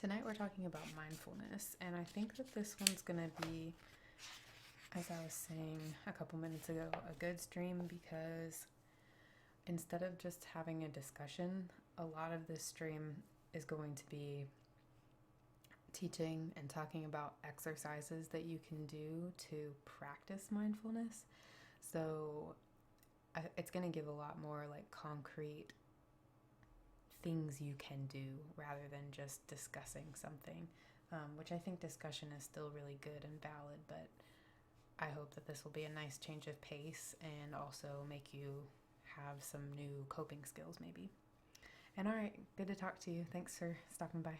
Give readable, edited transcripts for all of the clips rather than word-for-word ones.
Tonight we're talking about mindfulness, and I think that this one's gonna be, as I was saying a couple minutes ago, a good stream because instead of just having a discussion, a lot of this stream is going to be teaching and talking about exercises that you can do to practice mindfulness. So it's going to give a lot more like concrete things you can do rather than just discussing something, which I think discussion is still really good and valid, but I hope that this will be a nice change of pace and also make you have some new coping skills maybe. And all right, good to talk to you. Thanks for stopping by.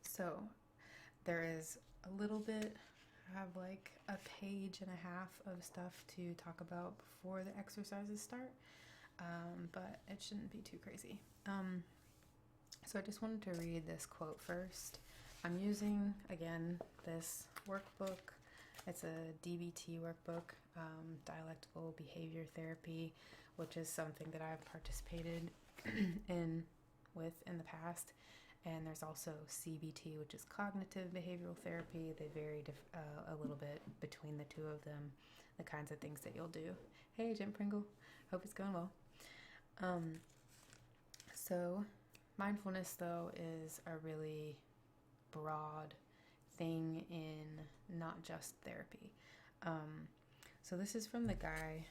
So there is a little bit, I have like a page and a half of stuff to talk about before the exercises start, but it shouldn't be too crazy. So I just wanted to read this quote first. I'm using, again, this workbook. It's a DBT workbook, dialectical behavior therapy, which is something that I've participated in the past. And there's also CBT, which is cognitive behavioral therapy. They vary a little bit between the two of them, the kinds of things that you'll do. Hey, Jim Pringle. Hope it's going well. So mindfulness, though, is a really broad thing in not just therapy. So this is from the guy,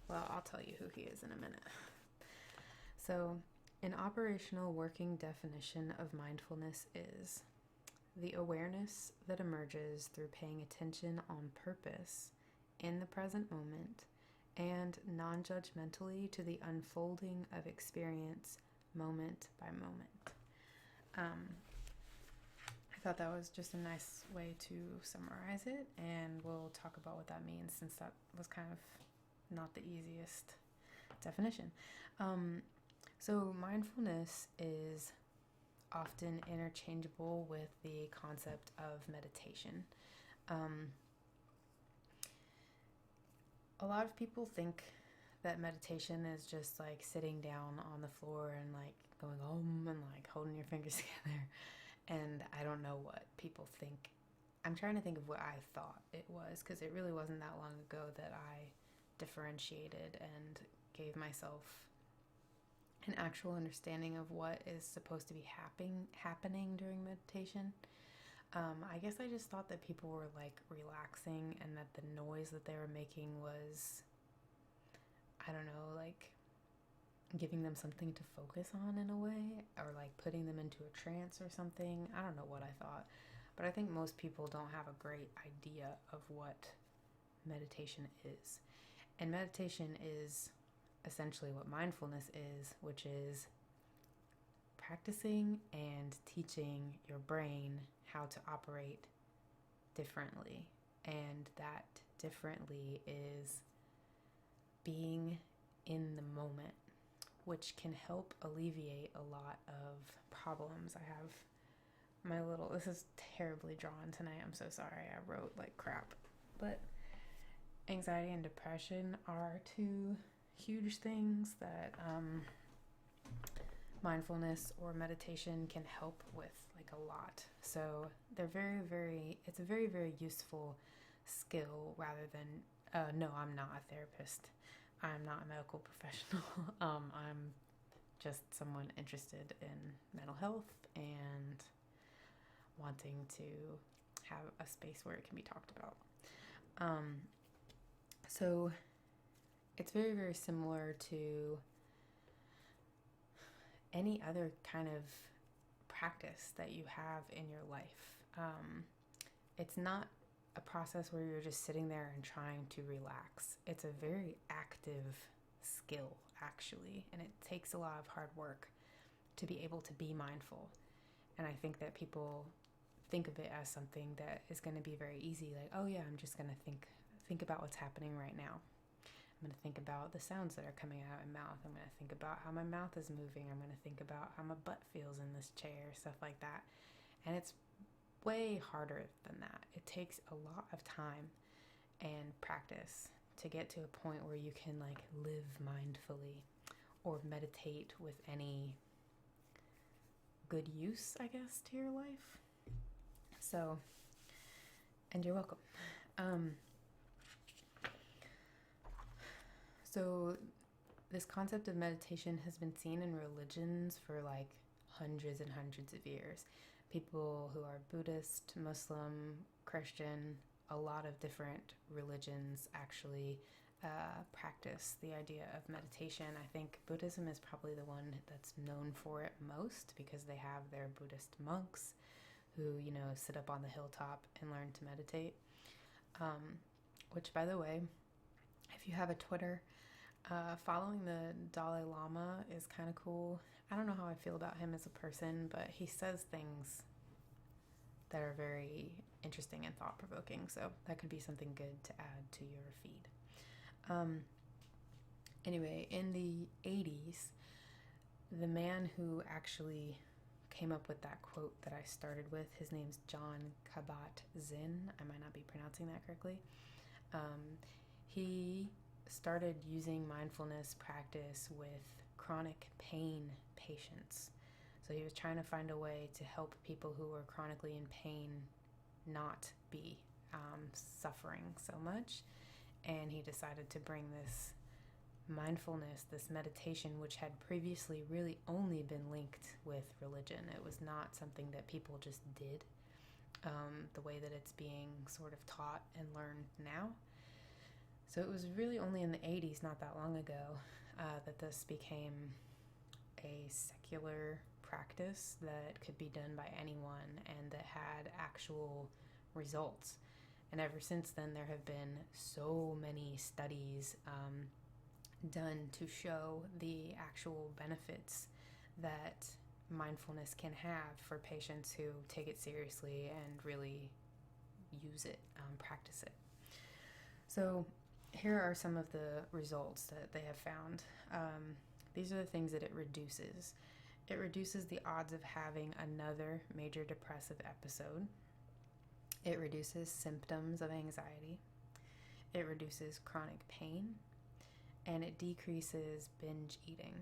well, I'll tell you who he is in a minute. So an operational working definition of mindfulness is the awareness that emerges through paying attention on purpose in the present moment and non-judgmentally to the unfolding of experience moment by moment. I thought that was just a nice way to summarize it, and we'll talk about what that means since that was kind of not the easiest definition. So mindfulness is often interchangeable with the concept of meditation. A lot of people think that meditation is just like sitting down on the floor and like going and like holding your fingers together. And I don't know what people think. I'm trying to think of what I thought it was, because it really wasn't that long ago that I differentiated and gave myself an actual understanding of what is supposed to be happening during meditation. I guess I just thought that people were like relaxing and that the noise that they were making was, I don't know, like giving them something to focus on in a way, or like putting them into a trance or something. I don't know what I thought, but I think most people don't have a great idea of what meditation is. And meditation is essentially what mindfulness is, which is practicing and teaching your brain how to operate differently. And that differently is being in the moment, which can help alleviate a lot of problems. I have this is terribly drawn tonight. I'm so sorry. I wrote like crap. But anxiety and depression are two huge things that mindfulness or meditation can help with like a lot. So they're it's a very, very useful skill rather than, no, I'm not a therapist. I'm not a medical professional. I'm just someone interested in mental health and wanting to have a space where it can be talked about. So it's very, very similar to any other kind of practice that you have in your life. It's not a process where you're just sitting there and trying to relax. It's a very active skill, actually, and it takes a lot of hard work to be able to be mindful. And I think that people think of it as something that is going to be very easy, like, oh yeah, I'm just going to think about what's happening right now. I'm going to think about the sounds that are coming out of my mouth. I'm going to think about how my mouth is moving. I'm going to think about how my butt feels in this chair, stuff like that. And it's way harder than that. It takes a lot of time and practice to get to a point where you can like live mindfully or meditate with any good use, I guess, to your life. So, and you're welcome. So this concept of meditation has been seen in religions for like hundreds and hundreds of years. People who are Buddhist, Muslim, Christian, a lot of different religions actually practice the idea of meditation. I think Buddhism is probably the one that's known for it most because they have their Buddhist monks who, you know, sit up on the hilltop and learn to meditate. Which, by the way, if you have a Twitter, following the Dalai Lama is kind of cool. I don't know how I feel about him as a person, but he says things that are very interesting and thought-provoking, so that could be something good to add to your feed. Anyway, in the 80s, the man who actually came up with that quote that I started with, his name's John Kabat-Zinn. I might not be pronouncing that correctly. He started using mindfulness practice with chronic pain patients. So he was trying to find a way to help people who were chronically in pain not be suffering so much. And he decided to bring this mindfulness, this meditation, which had previously really only been linked with religion. It was not something that people just did the way that it's being sort of taught and learned now. So it was really only in the 80s, not that long ago, that this became a secular practice that could be done by anyone and that had actual results. And ever since then, there have been so many studies done to show the actual benefits that mindfulness can have for patients who take it seriously and really use it, practice it. So here are some of the results that they have found. These are the things that it reduces. It reduces the odds of having another major depressive episode. It reduces symptoms of anxiety. It reduces chronic pain. And it decreases binge eating.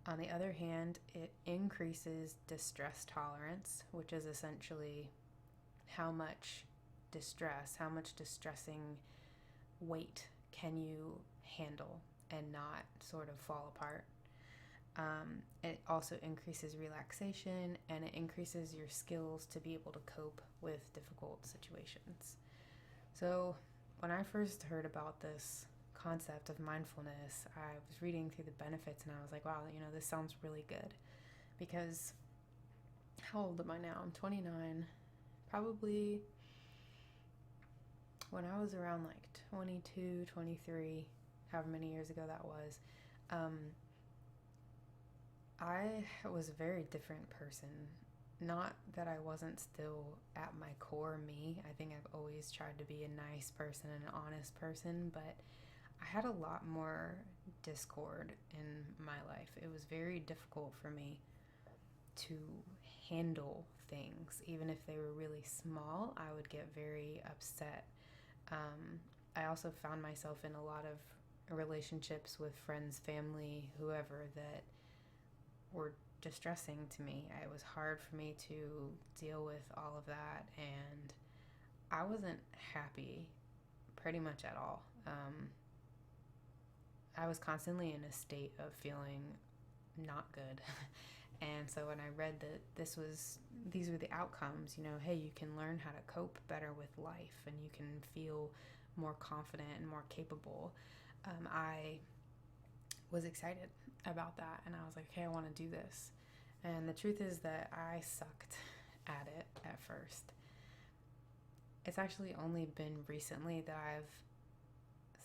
On the other hand, it increases distress tolerance, which is essentially how much distressing weight can you handle and not sort of fall apart. It also increases relaxation, and it increases your skills to be able to cope with difficult situations. So when I first heard about this concept of mindfulness, I was reading through the benefits and I was like, wow, you know, this sounds really good. Because how old am I now? I'm 29. Probably when I was around like 22, 23, however many years ago that was, I was a very different person. Not that I wasn't still at my core me. I think I've always tried to be a nice person and an honest person, but I had a lot more discord in my life. It was very difficult for me to handle things. Even if they were really small, I would get very upset. I also found myself in a lot of relationships with friends, family, whoever, that were distressing to me. It was hard for me to deal with all of that, and I wasn't happy pretty much at all. I was constantly in a state of feeling not good. And so when I read that these were the outcomes, you know, hey, you can learn how to cope better with life and you can feel more confident and more capable, I was excited about that. And I was like, okay, I want to do this. And the truth is that I sucked at it at first. It's actually only been recently that I've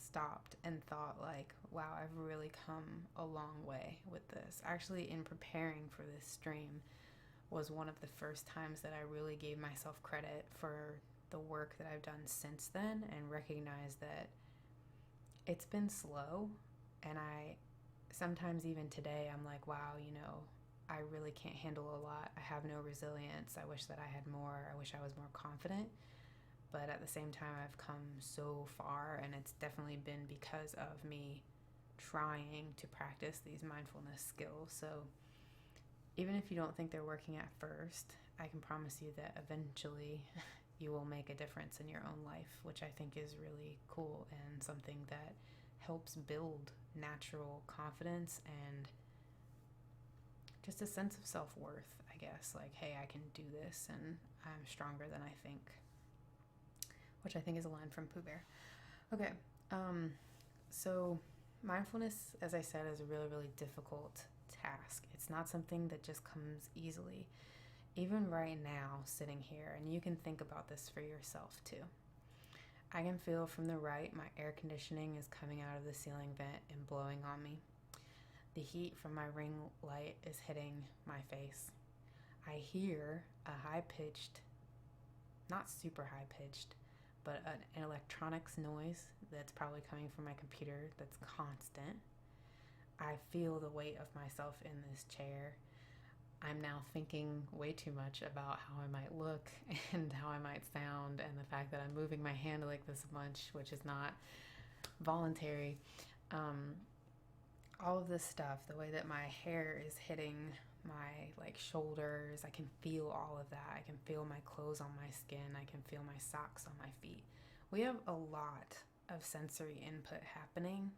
stopped and thought like, wow, I've really come a long way with this. Actually, in preparing for this stream was one of the first times that I really gave myself credit for the work that I've done since then and recognized that it's been slow. And I sometimes even today I'm like, wow, you know, I really can't handle a lot. I have no resilience. I wish that I had more. I wish I was more confident. But at the same time, I've come so far, and it's definitely been because of me trying to practice these mindfulness skills. So even if you don't think they're working at first, I can promise you that eventually you will make a difference in your own life, which I think is really cool and something that helps build natural confidence and just a sense of self-worth, I guess. Like, hey, I can do this and I'm stronger than I think, which I think is a line from Pooh Bear. Okay, so mindfulness, as I said, is a really, really difficult task. It's not something that just comes easily. Even right now, sitting here, and you can think about this for yourself too. I can feel from the right my air conditioning is coming out of the ceiling vent and blowing on me. The heat from my ring light is hitting my face. I hear a high-pitched, not super high-pitched, but an electronics noise that's probably coming from my computer that's constant. I feel the weight of myself in this chair. I'm now thinking way too much about how I might look and how I might sound, and the fact that I'm moving my hand like this a bunch, which is not voluntary. All of this stuff, the way that my hair is hitting my like shoulders, I can feel all of that. I can feel my clothes on my skin. I can feel my socks on my feet. We have a lot of sensory input happening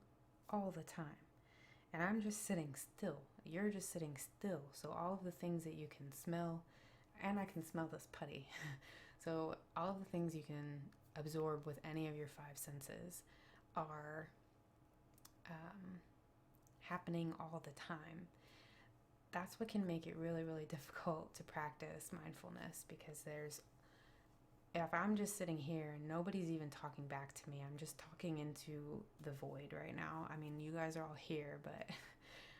all the time. And I'm just sitting still. You're just sitting still. So all of the things that you can smell, and I can smell this putty. So all of the things you can absorb with any of your five senses are happening all the time. That's what can make it really, really difficult to practice mindfulness, because if I'm just sitting here and nobody's even talking back to me, I'm just talking into the void right now. I mean, you guys are all here, but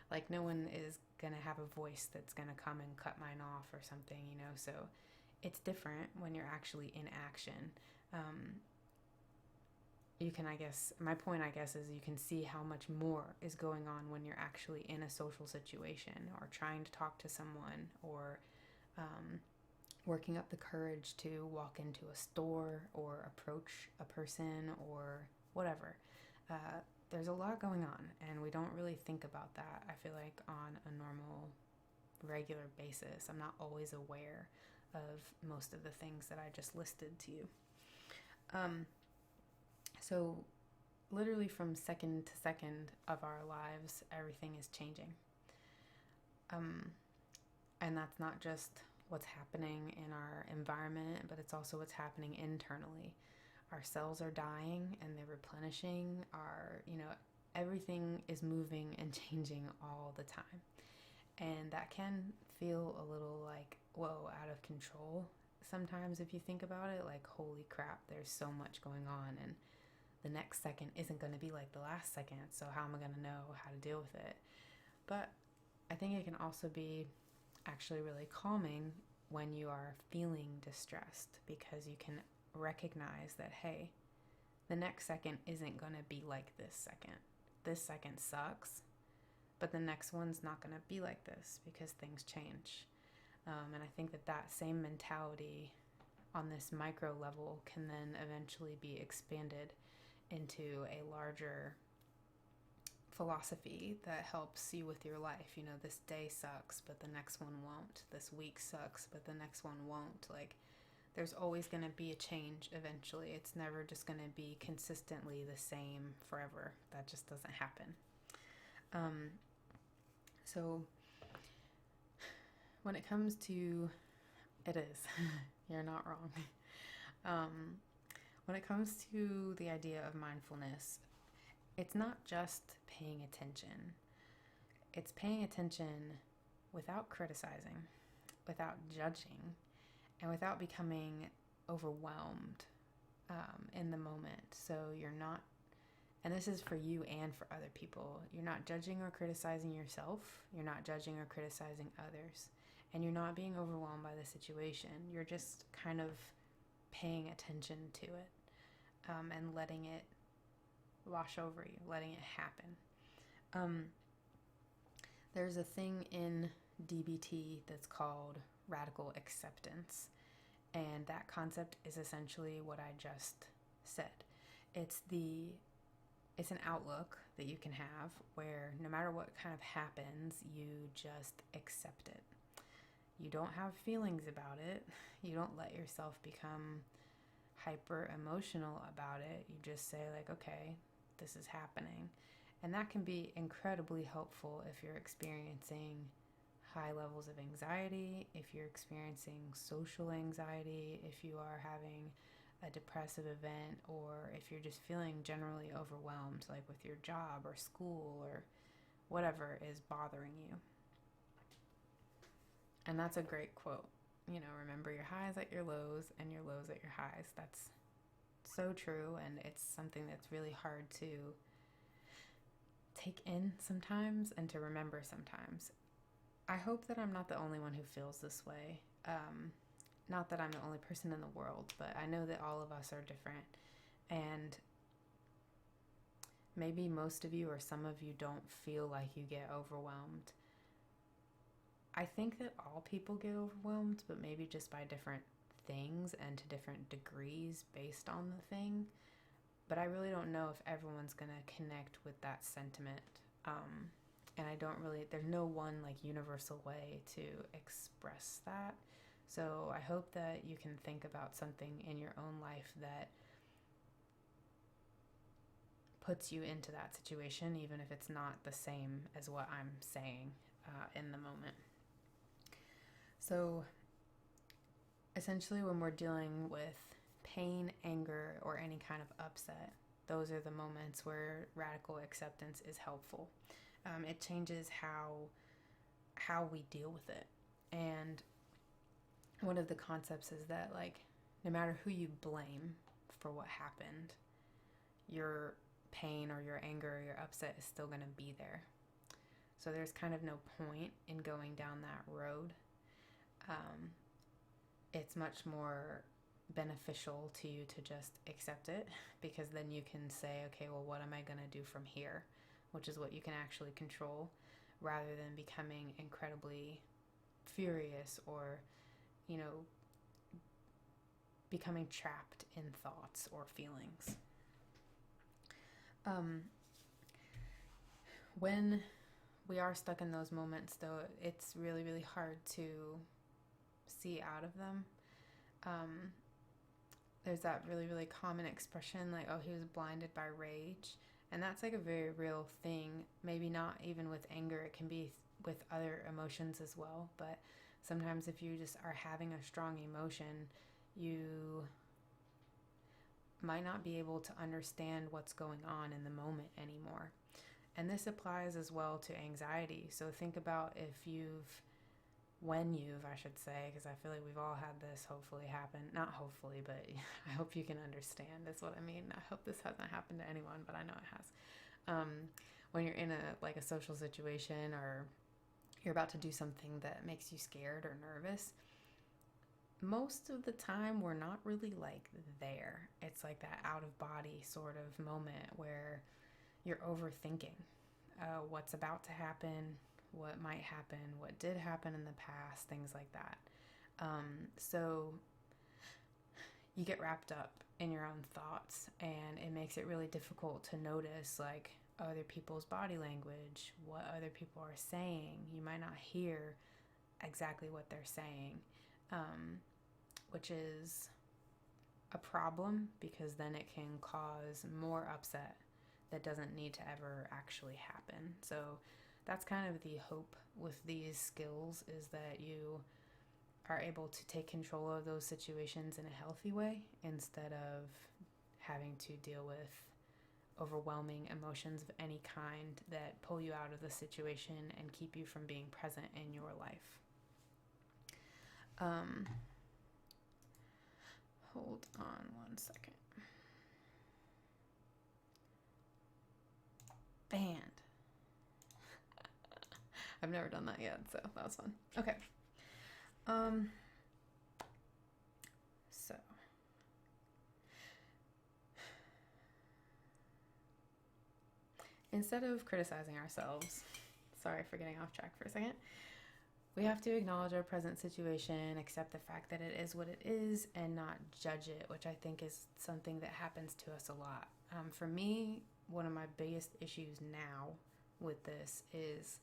like no one is gonna have a voice that's gonna come and cut mine off or something, you know? So it's different when you're actually in action. You can, I guess, my point, I guess, is you can see how much more is going on when you're actually in a social situation or trying to talk to someone, or working up the courage to walk into a store or approach a person or whatever. There's a lot going on, and we don't really think about that, I feel like, on a normal, regular basis. I'm not always aware of most of the things that I just listed to you. So literally from second to second of our lives, everything is changing. And that's not just what's happening in our environment, but it's also what's happening internally. Our cells are dying and they're replenishing. Everything is moving and changing all the time. And that can feel a little like, whoa, out of control sometimes if you think about it. Like, holy crap, there's so much going on, and the next second isn't going to be like the last second, so how am I going to know how to deal with it? But I think it can also be actually really calming when you are feeling distressed, because you can recognize that, hey, the next second isn't going to be like this second. This second sucks, but the next one's not going to be like this because things change. And I think that same mentality on this micro level can then eventually be expanded into a larger philosophy that helps you with your life. You know, this day sucks, but the next one won't. This week sucks, but the next one won't. Like, there's always going to be a change eventually. It's never just going to be consistently the same forever. That just doesn't happen. So when it comes to, it is, you're not wrong. When it comes to the idea of mindfulness, it's not just paying attention. It's paying attention without criticizing, without judging, and without becoming overwhelmed in the moment. So you're not, and this is for you and for other people, you're not judging or criticizing yourself, you're not judging or criticizing others, and you're not being overwhelmed by the situation. You're just kind of paying attention to it, and letting it wash over you, letting it happen. There's a thing in DBT that's called radical acceptance, and that concept is essentially what I just said. It's an outlook that you can have where no matter what kind of happens, you just accept it. You don't have feelings about it. You don't let yourself become hyper emotional about it. You just say, like, okay, this is happening. And that can be incredibly helpful if you're experiencing high levels of anxiety, if you're experiencing social anxiety, if you are having a depressive event, or if you're just feeling generally overwhelmed, like with your job or school or whatever is bothering you. And that's a great quote. You know, remember your highs at your lows and your lows at your highs. That's so true, and it's something that's really hard to take in sometimes and to remember sometimes. I hope that I'm not the only one who feels this way. Not that I'm the only person in the world, but I know that all of us are different. And maybe most of you or some of you don't feel like you get overwhelmed. I think that all people get overwhelmed, but maybe just by different things and to different degrees based on the thing. But I really don't know if everyone's going to connect with that sentiment. And there's no one like universal way to express that. So I hope that you can think about something in your own life that puts you into that situation, even if it's not the same as what I'm saying in the moment. So essentially, when we're dealing with pain, anger, or any kind of upset, those are the moments where radical acceptance is helpful. It changes how we deal with it. And one of the concepts is that, like, no matter who you blame for what happened, your pain or your anger or your upset is still going to be there. So there's kind of no point in going down that road. It's much more beneficial to you to just accept it, because then you can say, okay, well, what am I going to do from here? Which is what you can actually control, rather than becoming incredibly furious or, you know, becoming trapped in thoughts or feelings. When we are stuck in those moments, though, it's really, really hard to see out of them. There's that really, really common expression like, oh, he was blinded by rage. And that's like a very real thing. Maybe not even with anger, it can be with other emotions as well. But sometimes if you just are having a strong emotion, you might not be able to understand what's going on in the moment anymore. And this applies as well to anxiety. So think about I should say, because I feel like we've all had this hopefully happen. Not hopefully, but I hope you can understand. That's what I mean. I hope this hasn't happened to anyone, but I know it has. When you're in a social situation, or you're about to do something that makes you scared or nervous, most of the time we're not really like there. It's like that out of body sort of moment where you're overthinking what's about to happen, what might happen, what did happen in the past, things like that. So you get wrapped up in your own thoughts, and it makes it really difficult to notice like other people's body language, what other people are saying. You might not hear exactly what they're saying, which is a problem, because then it can cause more upset that doesn't need to ever actually happen. So that's kind of the hope with these skills, is that you are able to take control of those situations in a healthy way, instead of having to deal with overwhelming emotions of any kind that pull you out of the situation and keep you from being present in your life. Hold on one second. Band. I've never done that yet, so that was fun. Okay. So instead of criticizing ourselves, sorry for getting off track for a second, we have to acknowledge our present situation, accept the fact that it is what it is, and not judge it, which I think is something that happens to us a lot. For me, one of my biggest issues now with this is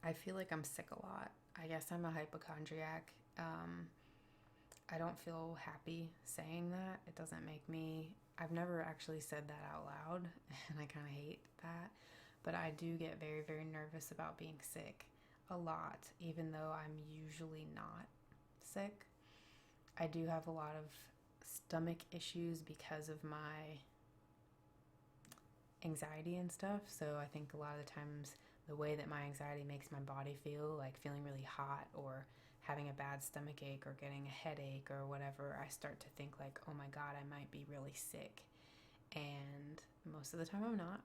I feel like I'm sick a lot. I guess I'm a hypochondriac. I don't feel happy saying that. It doesn't make me, I've never actually said that out loud, and I kind of hate that. But I do get very, very nervous about being sick a lot, even though I'm usually not sick. I do have a lot of stomach issues because of my anxiety and stuff. So I think a lot of the times the way that my anxiety makes my body feel, like feeling really hot or having a bad stomach ache or getting a headache or whatever, I start to think like, oh my God, I might be really sick. And most of the time I'm not.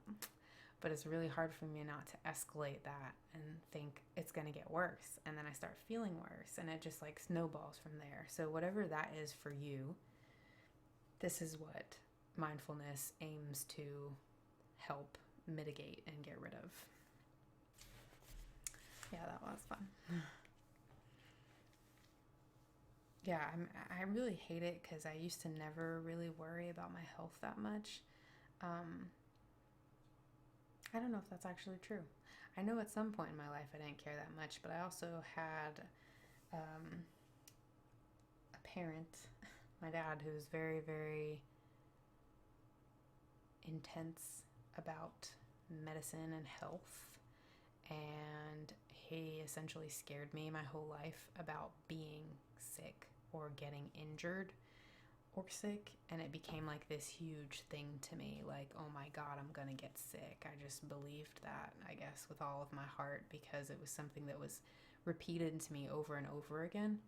But it's really hard for me not to escalate that and think it's going to get worse. And then I start feeling worse, and it just like snowballs from there. So whatever that is for you, this is what mindfulness aims to help mitigate and get rid of. Yeah, that was fun. Yeah, I really hate it because I used to never really worry about my health that much. I don't know if that's actually true. I know at some point in my life I didn't care that much, but I also had a parent, my dad, who was very, very intense about medicine and health. And he essentially scared me my whole life about being sick or getting injured or sick, and it became like this huge thing to me, like, oh my God, I'm gonna get sick. I just believed that, I guess, with all of my heart, because it was something that was repeated to me over and over again.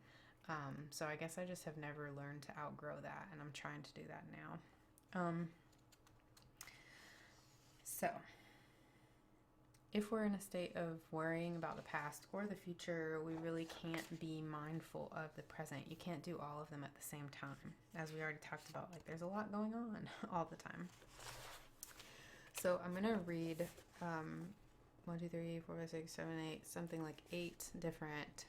So I guess I just have never learned to outgrow that, and I'm trying to do that now. So if we're in a state of worrying about the past or the future, we really can't be mindful of the present. You can't do all of them at the same time. As we already talked about, like, there's a lot going on all the time. So I'm going to read 1, 2, 3, 4, 5, 6, 7, 8, something like 8 different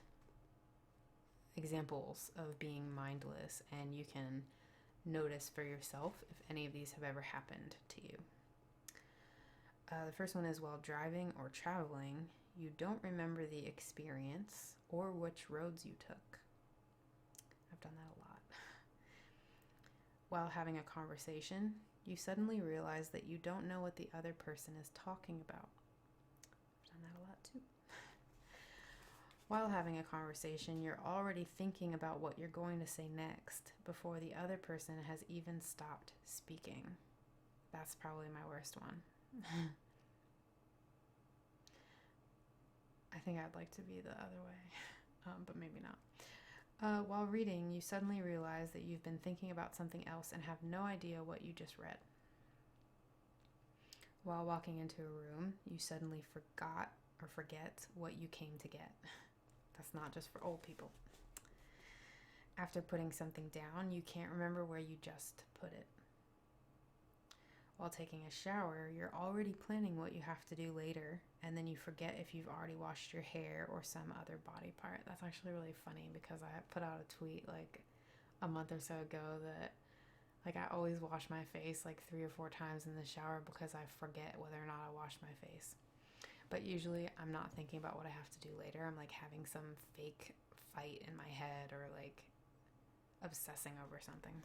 examples of being mindless, and you can notice for yourself if any of these have ever happened to you. The first one is, while driving or traveling, you don't remember the experience or which roads you took. I've done that a lot. While having a conversation, you suddenly realize that you don't know what the other person is talking about. I've done that a lot too. While having a conversation, you're already thinking about what you're going to say next before the other person has even stopped speaking. That's probably my worst one. I think I'd like to be the other way, but maybe not. While reading, you suddenly realize that you've been thinking about something else and have no idea what you just read. While walking into a room, you suddenly forget what you came to get. That's not just for old people. After putting something down, you can't remember where you just put it. While taking a shower, you're already planning what you have to do later, and then you forget if you've already washed your hair or some other body part. That's actually really funny, because I put out a tweet like a month or so ago that, like, I always wash my face like 3 or 4 times in the shower because I forget whether or not I washed my face. But usually I'm not thinking about what I have to do later. I'm like having some fake fight in my head, or like obsessing over something.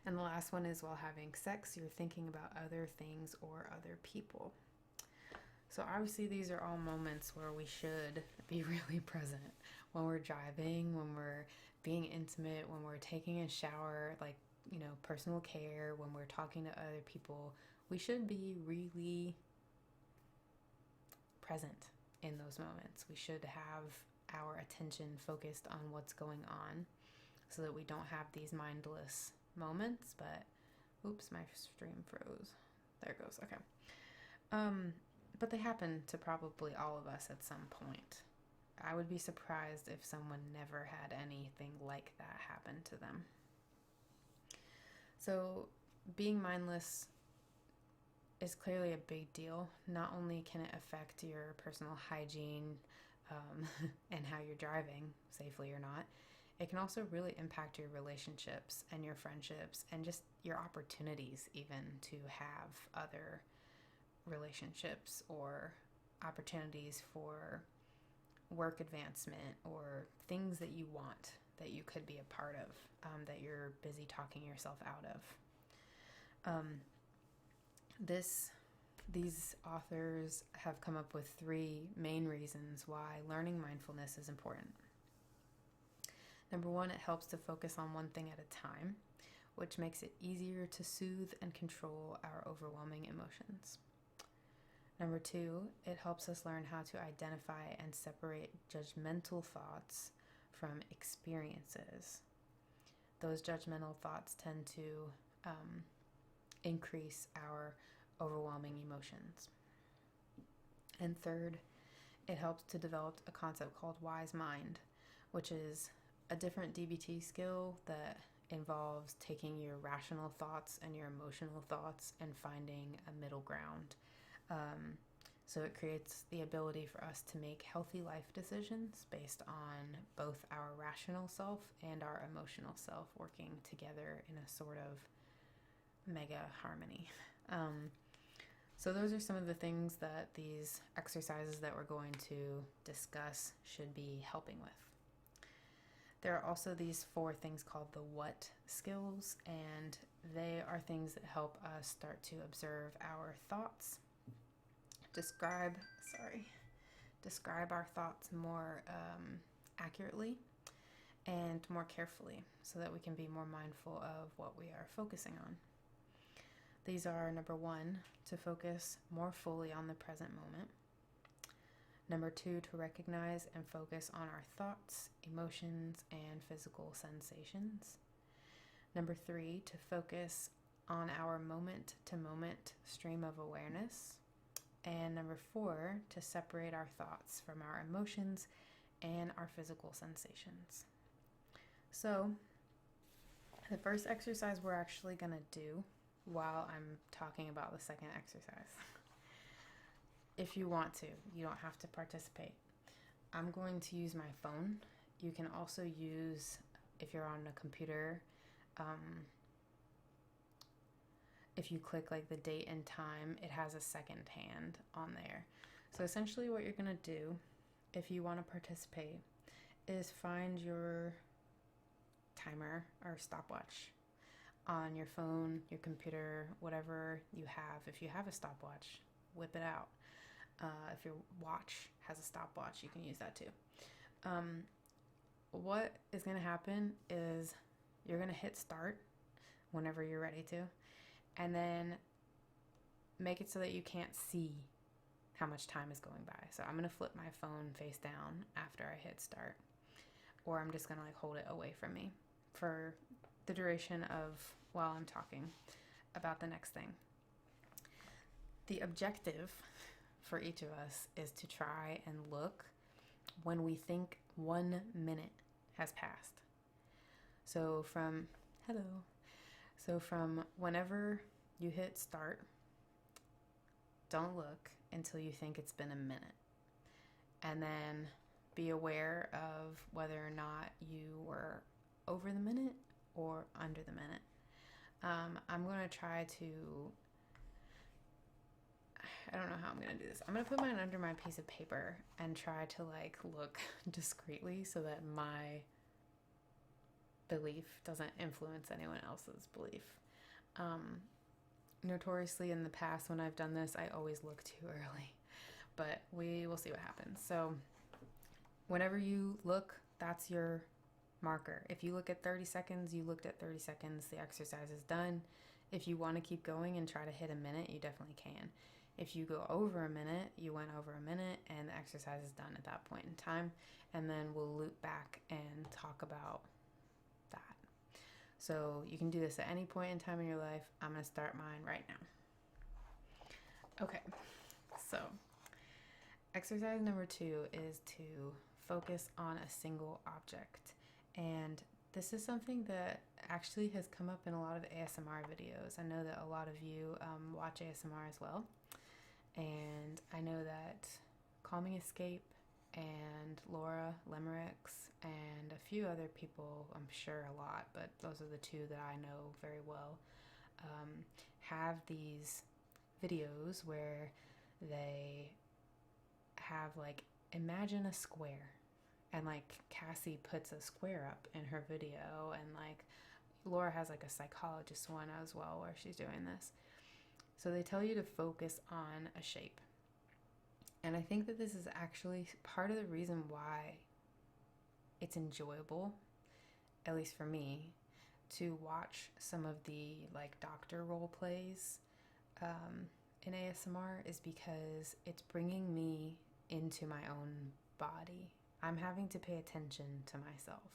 And the last one is, while having sex, you're thinking about other things or other people. So obviously these are all moments where we should be really present. When we're driving, when we're being intimate, when we're taking a shower, like, personal care, when we're talking to other people, we should be really present in those moments. We should have our attention focused on what's going on so that we don't have these mindless moments. But oops, my stream froze. There it goes. Okay. But they happen to probably all of us at some point. I would be surprised if someone never had anything like that happen to them. So being mindless is clearly a big deal. Not only can it affect your personal hygiene and how you're driving safely or not, it can also really impact your relationships and your friendships and just your opportunities even to have other relationships or opportunities for work advancement or things that you want, that you could be a part of, that you're busy talking yourself out of. These authors have come up with 3 main reasons why learning mindfulness is important. Number 1, it helps to focus on one thing at a time, which makes it easier to soothe and control our overwhelming emotions. Number 2, it helps us learn how to identify and separate judgmental thoughts from experiences. Those judgmental thoughts tend to increase our overwhelming emotions. And third, it helps to develop a concept called wise mind, which is a different DBT skill that involves taking your rational thoughts and your emotional thoughts and finding a middle ground. So it creates the ability for us to make healthy life decisions based on both our rational self and our emotional self working together in a sort of mega harmony. So those are some of the things that these exercises that we're going to discuss should be helping with. There are also these 4 things called the what skills, and they are things that help us start to observe our thoughts, describe our thoughts more accurately and more carefully so that we can be more mindful of what we are focusing on. These are, number 1, to focus more fully on the present moment. Number 2, to recognize and focus on our thoughts, emotions, and physical sensations. Number 3, to focus on our moment-to-moment stream of awareness. And number 4, to separate our thoughts from our emotions and our physical sensations. So, the first exercise we're actually going to do while I'm talking about the second exercise. If you want to, you don't have to participate. I'm going to use my phone. You can also use, if you're on a computer, if you click like the date and time, it has a second hand on there. So essentially what you're going to do, if you want to participate, is find your timer or stopwatch on your phone, your computer, whatever you have. If you have a stopwatch, whip it out. If your watch has a stopwatch, you can use that too. What is going to happen is you're going to hit start whenever you're ready to, and then make it so that you can't see how much time is going by. So I'm going to flip my phone face down after I hit start, or I'm just going to like hold it away from me for the duration of while I'm talking about the next thing. The objective for each of us is to try and look when we think 1 minute has passed. So from whenever you hit start, don't look until you think it's been a minute. And then be aware of whether or not you were over the minute or under the minute. I'm going to try to, I don't know how I'm going to do this. I'm going to put mine under my piece of paper and try to like look discreetly so that my belief doesn't influence anyone else's belief. Notoriously in the past when I've done this, I always look too early, but we will see what happens. So whenever you look, that's your marker. If you look at 30 seconds, you looked at 30 seconds, the exercise is done. If you want to keep going and try to hit a minute, you definitely can. If you go over a minute, you went over a minute and the exercise is done at that point in time, and then we'll loop back and talk about that. So you can do this at any point in time in your life. I'm going to start mine right now. Okay, so exercise number 2 is to focus on a single object. And this is something that actually has come up in a lot of ASMR videos. I know that a lot of you watch ASMR as well. And I know that Calming Escape and Laura Lemerix and a few other people, I'm sure a lot, but those are the 2 that I know very well, have these videos where they have like, imagine a square. And like Cassie puts a square up in her video, and like Laura has like a psychologist one as well where she's doing this. So they tell you to focus on a shape. And I think that this is actually part of the reason why it's enjoyable, at least for me, to watch some of the like doctor role plays in ASMR, is because it's bringing me into my own body. I'm having to pay attention to myself,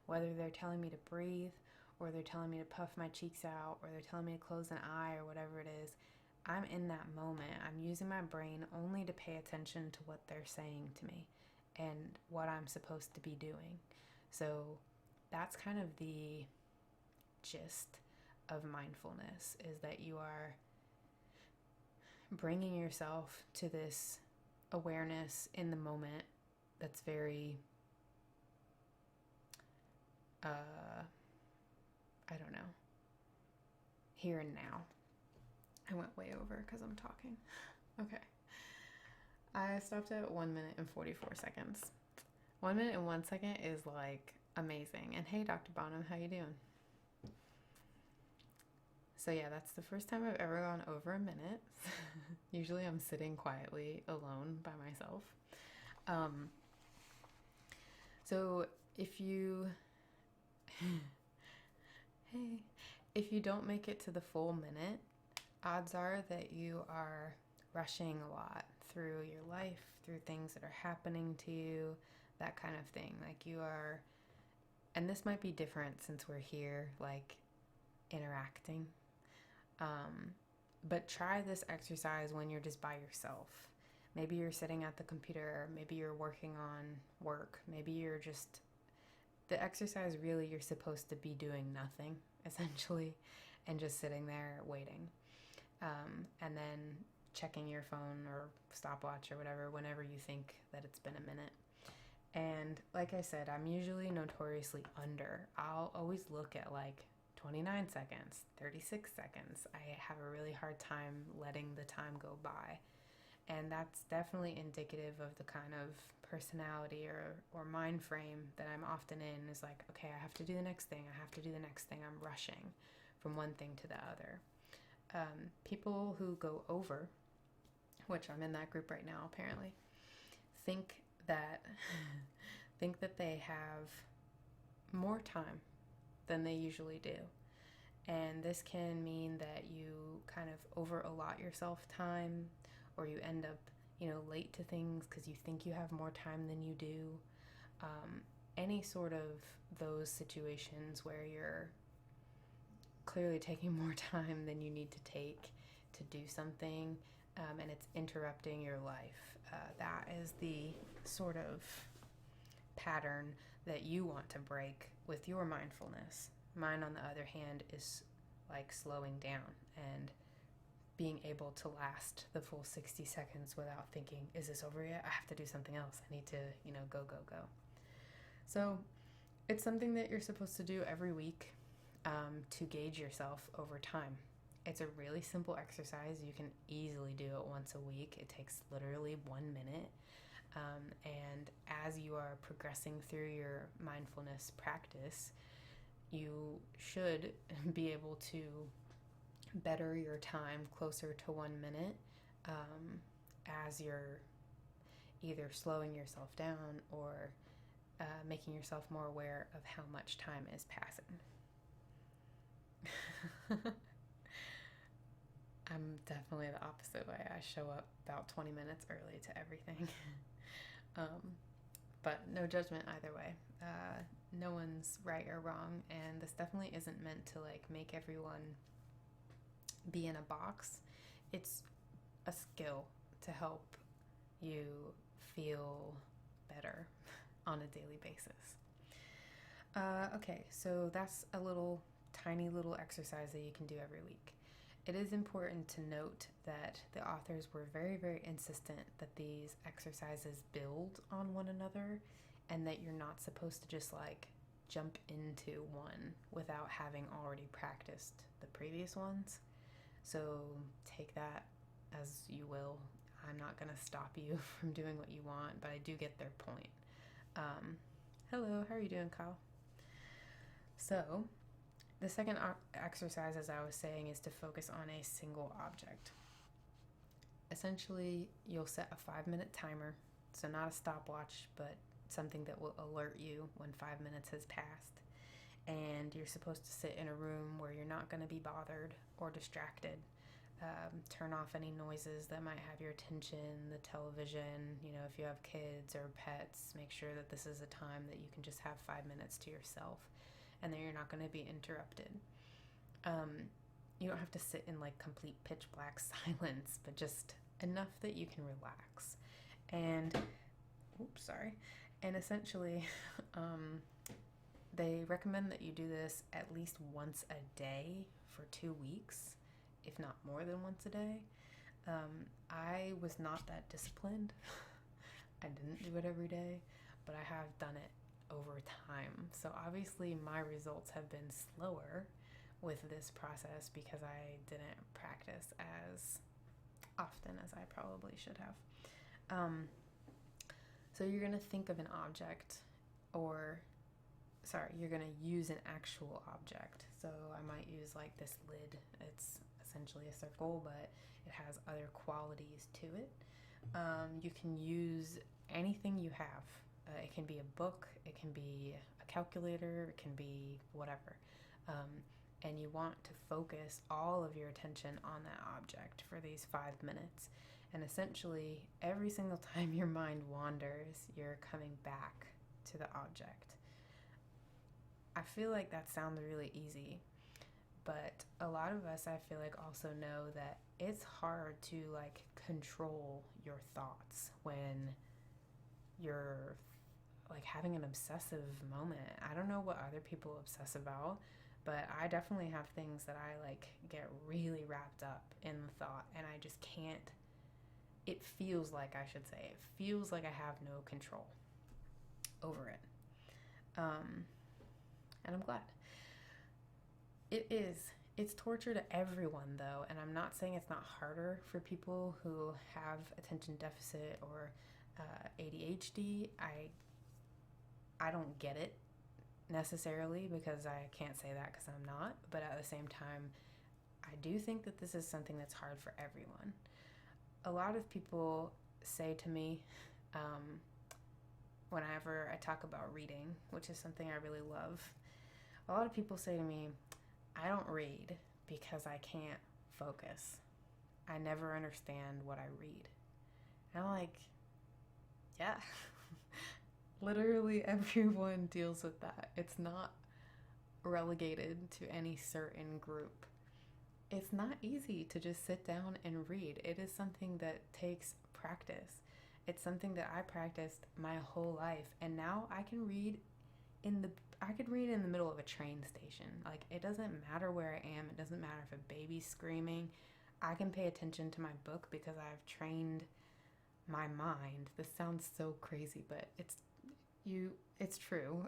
whether they're telling me to breathe, or they're telling me to puff my cheeks out, or they're telling me to close an eye, or whatever it is. I'm in that moment. I'm using my brain only to pay attention to what they're saying to me and what I'm supposed to be doing. So that's kind of the gist of mindfulness, is that you are bringing yourself to this awareness in the moment that's very, I don't know, here and now. I went way over because I'm talking. Okay. I stopped at 1 minute and 44 seconds. 1 minute and 1 second is like amazing. And hey, Dr. Bonham, how you doing? So yeah, that's the first time I've ever gone over a minute. Usually I'm sitting quietly alone by myself. So if you, hey, if you don't make it to the full minute, odds are that you are rushing a lot through your life, through things that are happening to you, that kind of thing. Like you are, and this might be different since we're here, like interacting. But try this exercise when you're just by yourself. Maybe you're sitting at the computer, maybe you're working on work, maybe you're just, the exercise really, you're supposed to be doing nothing, essentially, and just sitting there waiting. And then checking your phone or stopwatch or whatever whenever you think that it's been a minute. And like I said, I'm usually notoriously under. I'll always look at like 29 seconds, 36 seconds. I have a really hard time letting the time go by. And that's definitely indicative of the kind of personality or mind frame that I'm often in, is like, okay, I have to do the next thing. I have to do the next thing. I'm rushing from one thing to the other. People who go over, which I'm in that group right now apparently, think that they have more time than they usually do. And this can mean that you kind of over allot yourself time, or you end up, late to things because you think you have more time than you do. Any sort of those situations where you're clearly taking more time than you need to take to do something, and it's interrupting your life. That is the sort of pattern that you want to break with your mindfulness. Mine, on the other hand, is like slowing down and being able to last the full 60 seconds without thinking, is this over yet? I have to do something else. I need to, go. So it's something that you're supposed to do every week, to gauge yourself over time. It's a really simple exercise. You can easily do it once a week. It takes literally 1 minute. And as you are progressing through your mindfulness practice, you should be able to better your time closer to 1 minute, as you're either slowing yourself down or making yourself more aware of how much time is passing. I'm definitely the opposite way. I show up about 20 minutes early to everything. But no judgment either way. No one's right or wrong, and this definitely isn't meant to like make everyone be in a box. It's a skill to help you feel better on a daily basis. Okay, so that's a tiny little exercise that you can do every week. It is important to note that the authors were very, very insistent that these exercises build on one another, and that you're not supposed to just like jump into one without having already practiced the previous ones. So take that as you will. I'm not going to stop you from doing what you want, but I do get their point. Hello, how are you doing, Kyle? So, the second exercise, as I was saying, is to focus on a single object. Essentially, you'll set a 5-minute timer, so not a stopwatch, but something that will alert you when 5 minutes has passed. And you're supposed to sit in a room where you're not going to be bothered or distracted. Turn off any noises that might have your attention, the television, if you have kids or pets, make sure that this is a time that you can just have 5 minutes to yourself and that you're not going to be interrupted. You don't have to sit in like complete pitch black silence, but just enough that you can relax. And, and essentially, they recommend that you do this at least once a day for 2 weeks, if not more than once a day. I was not that disciplined. I didn't do it every day, but I have done it over time. So obviously my results have been slower with this process because I didn't practice as often as I probably should have. So you're going to think of an object, you're going to use an actual object. So I might use like this lid. It's essentially a circle, but it has other qualities to it. You can use anything you have. It can be a book, it can be a calculator, it can be whatever. And you want to focus all of your attention on that object for these 5 minutes. And essentially, every single time your mind wanders, you're coming back to the object. I feel like that sounds really easy, but a lot of us, I feel like, also know that it's hard to like control your thoughts when you're like having an obsessive moment. I don't know what other people obsess about, but I definitely have things that I like get really wrapped up in the thought, and I just can't. It feels like I have no control over it. And I'm glad. It's torture to everyone though, and I'm not saying it's not harder for people who have attention deficit or ADHD. I don't get it necessarily because I can't say that because I'm not, but at the same time, I do think that this is something that's hard for everyone. A lot of people say to me, whenever I talk about reading, which is something I really love, a lot of people say to me, I don't read because I can't focus. I never understand what I read. And I'm like, yeah. Literally everyone deals with that. It's not relegated to any certain group. It's not easy to just sit down and read. It is something that takes practice. It's something that I practiced my whole life, and now I can read in the middle of a train station. Like, it doesn't matter where I am. It doesn't matter if a baby's screaming. I can pay attention to my book because I've trained my mind. This sounds so crazy, but it's true.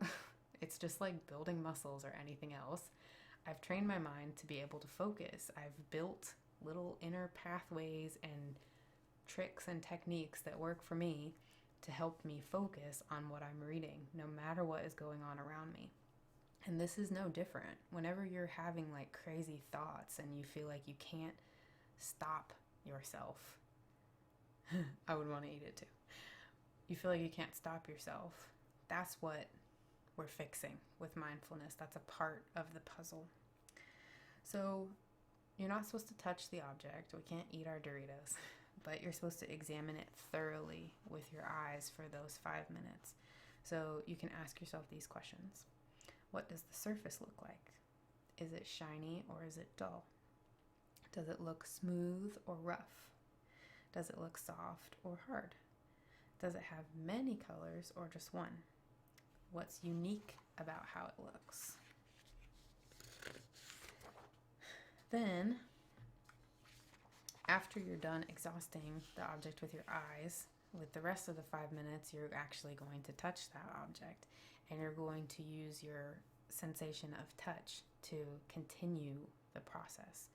It's just like building muscles or anything else. I've trained my mind to be able to focus. I've built little inner pathways and tricks and techniques that work for me to help me focus on what I'm reading, no matter what is going on around me. And this is no different. Whenever you're having like crazy thoughts and you feel like you can't stop yourself, I would want to eat it too. You feel like you can't stop yourself. That's what we're fixing with mindfulness. That's a part of the puzzle. So you're not supposed to touch the object. We can't eat our Doritos, but you're supposed to examine it thoroughly with your eyes for those 5 minutes. So you can ask yourself these questions. What does the surface look like? Is it shiny or is it dull? Does it look smooth or rough? Does it look soft or hard? Does it have many colors or just one? What's unique about how it looks? Then, after you're done exhausting the object with your eyes, with the rest of the 5 minutes, you're actually going to touch that object, and you're going to use your sensation of touch to continue the process.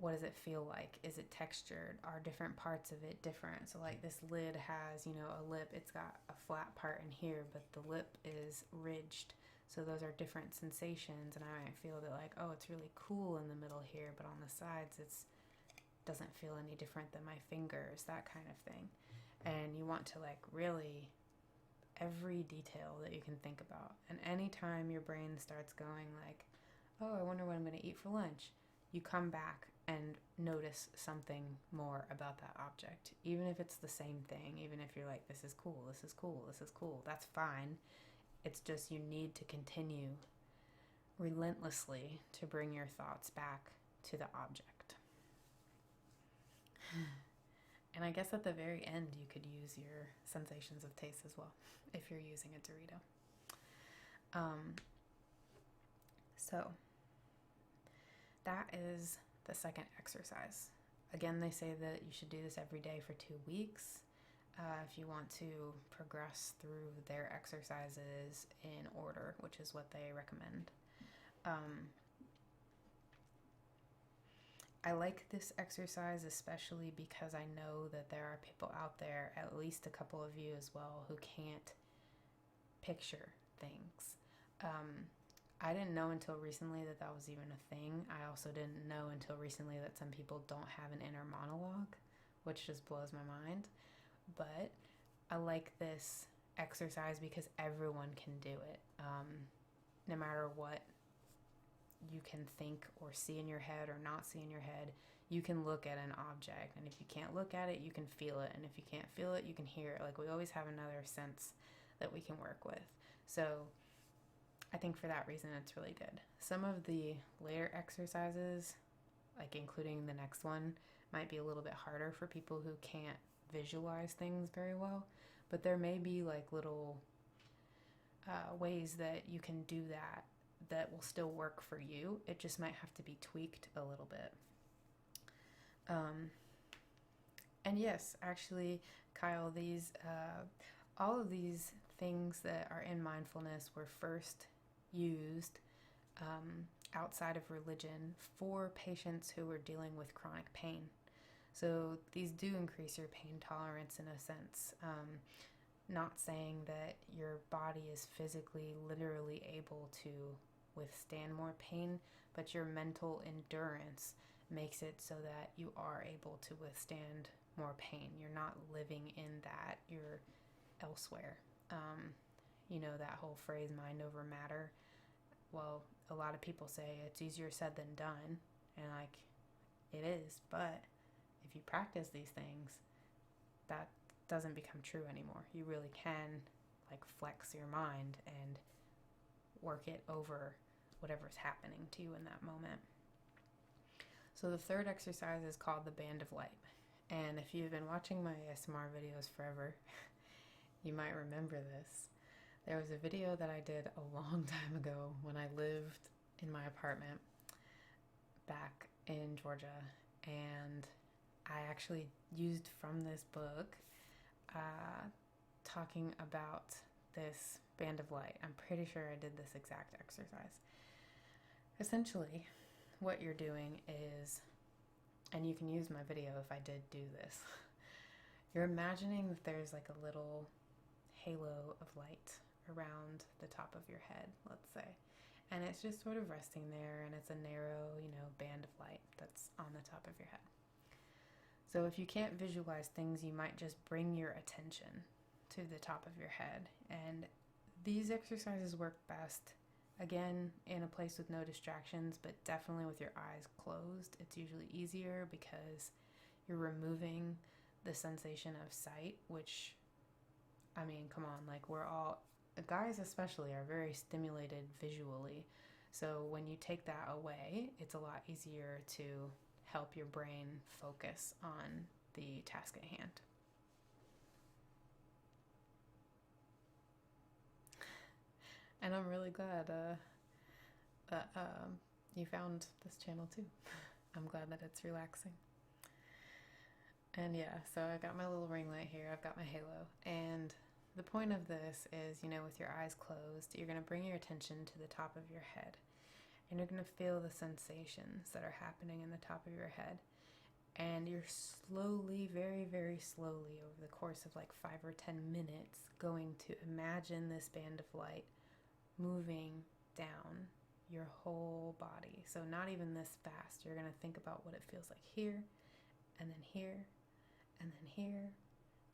what does it feel like? Is it textured? Are different parts of it different? So like this lid has, a lip, it's got a flat part in here, but the lip is ridged. So those are different sensations, and I might feel that like, oh, it's really cool in the middle here, but on the sides it's doesn't feel any different than my fingers, that kind of thing. And you want to like really every detail that you can think about. And anytime your brain starts going like, oh, I wonder what I'm going to eat for lunch, you come back and notice something more about that object. Even if it's the same thing, even if you're like, this is cool, this is cool, this is cool, that's fine. It's just you need to continue relentlessly to bring your thoughts back to the object. And I guess at the very end, you could use your sensations of taste as well, if you're using a Dorito. So that is the second exercise. Again, they say that you should do this every day for 2 weeks. If you want to progress through their exercises in order, which is what they recommend. I like this exercise especially because I know that there are people out there, at least a couple of you as well, who can't picture things. I didn't know until recently that that was even a thing. I also didn't know until recently that some people don't have an inner monologue, which just blows my mind. But I like this exercise because everyone can do it. No matter what you can think or see in your head or not see in your head, you can look at an object. And if you can't look at it, you can feel it. And if you can't feel it, you can hear it. Like, we always have another sense that we can work with. So I think for that reason, it's really good. Some of the later exercises, like including the next one, might be a little bit harder for people who can't visualize things very well. But there may be like little ways that you can do that will still work for you. It just might have to be tweaked a little bit. And yes, actually, Kyle, all of these things that are in mindfulness were first used outside of religion for patients who were dealing with chronic pain. So these do increase your pain tolerance in a sense. Not saying that your body is physically, literally able to withstand more pain, but your mental endurance makes it so that you are able to withstand more pain. You're not living in that, you're elsewhere. That whole phrase, mind over matter. Well, a lot of people say it's easier said than done, and like, it is, but if you practice these things, that doesn't become true anymore. You really can like flex your mind and work it over whatever's happening to you in that moment. So the third exercise is called the band of light. And if you've been watching my ASMR videos forever, you might remember this. There was a video that I did a long time ago when I lived in my apartment back in Georgia, and I actually used from this book talking about this band of light. I'm pretty sure I did this exact exercise. Essentially, what you're doing is, and you can use my video if I did do this, you're imagining that there's like a little halo of light around the top of your head, let's say. And it's just sort of resting there, and it's a narrow, band of light that's on the top of your head. So if you can't visualize things, you might just bring your attention to the top of your head. And these exercises work best, again, in a place with no distractions, but definitely with your eyes closed. It's usually easier because you're removing the sensation of sight, which, I mean, come on, like, guys especially are very stimulated visually. So when you take that away, it's a lot easier to help your brain focus on the task at hand. And I'm really glad that you found this channel too. I'm glad that it's relaxing. And yeah, so I got my little ring light here. I've got my halo. And the point of this is, with your eyes closed, you're going to bring your attention to the top of your head. and you're going to feel the sensations that are happening in the top of your head. And you're slowly, very, very slowly, over the course of like 5 or 10 minutes, going to imagine this band of light moving down your whole body. So not even this fast. You're going to think about what it feels like here, and then here, and then here,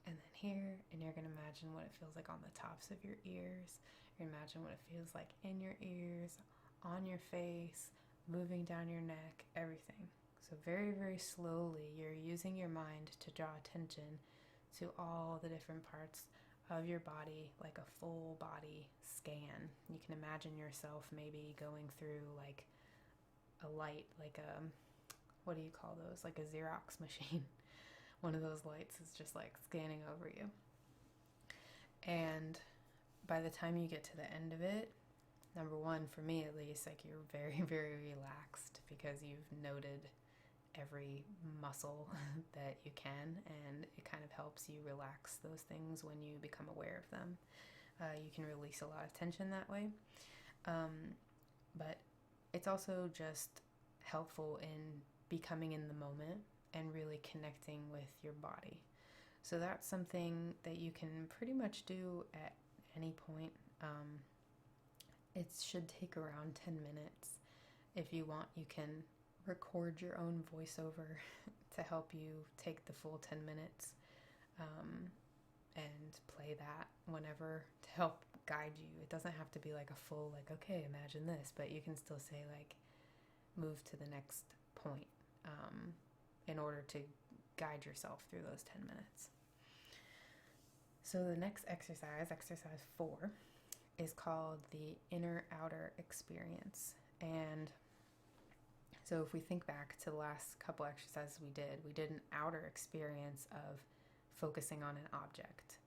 and then here, and you're going to imagine what it feels like on the tops of your ears. You're going to imagine what it feels like in your ears, on your face, moving down your neck, everything. So very, very slowly, you're using your mind to draw attention to all the different parts of your body, like a full body scan. You can imagine yourself maybe going through like a light, like a, what do you call those? Like a Xerox machine. One of those lights is just like scanning over you. And by the time you get to the end of it, number one, for me at least, like you're very, very relaxed because you've noted every muscle that you can, and it kind of helps you relax those things when you become aware of them. You can release a lot of tension that way. But it's also just helpful in becoming in the moment and really connecting with your body. So that's something that you can pretty much do at any point. It should take around 10 minutes. If you want, you can record your own voiceover to help you take the full 10 minutes and play that whenever to help guide you. It doesn't have to be like a full, like, okay, imagine this, but you can still say, like, move to the next point in order to guide yourself through those 10 minutes. So the next exercise, exercise 4, is called the inner-outer experience. And so if we think back to the last couple exercises we did an outer experience of focusing on an object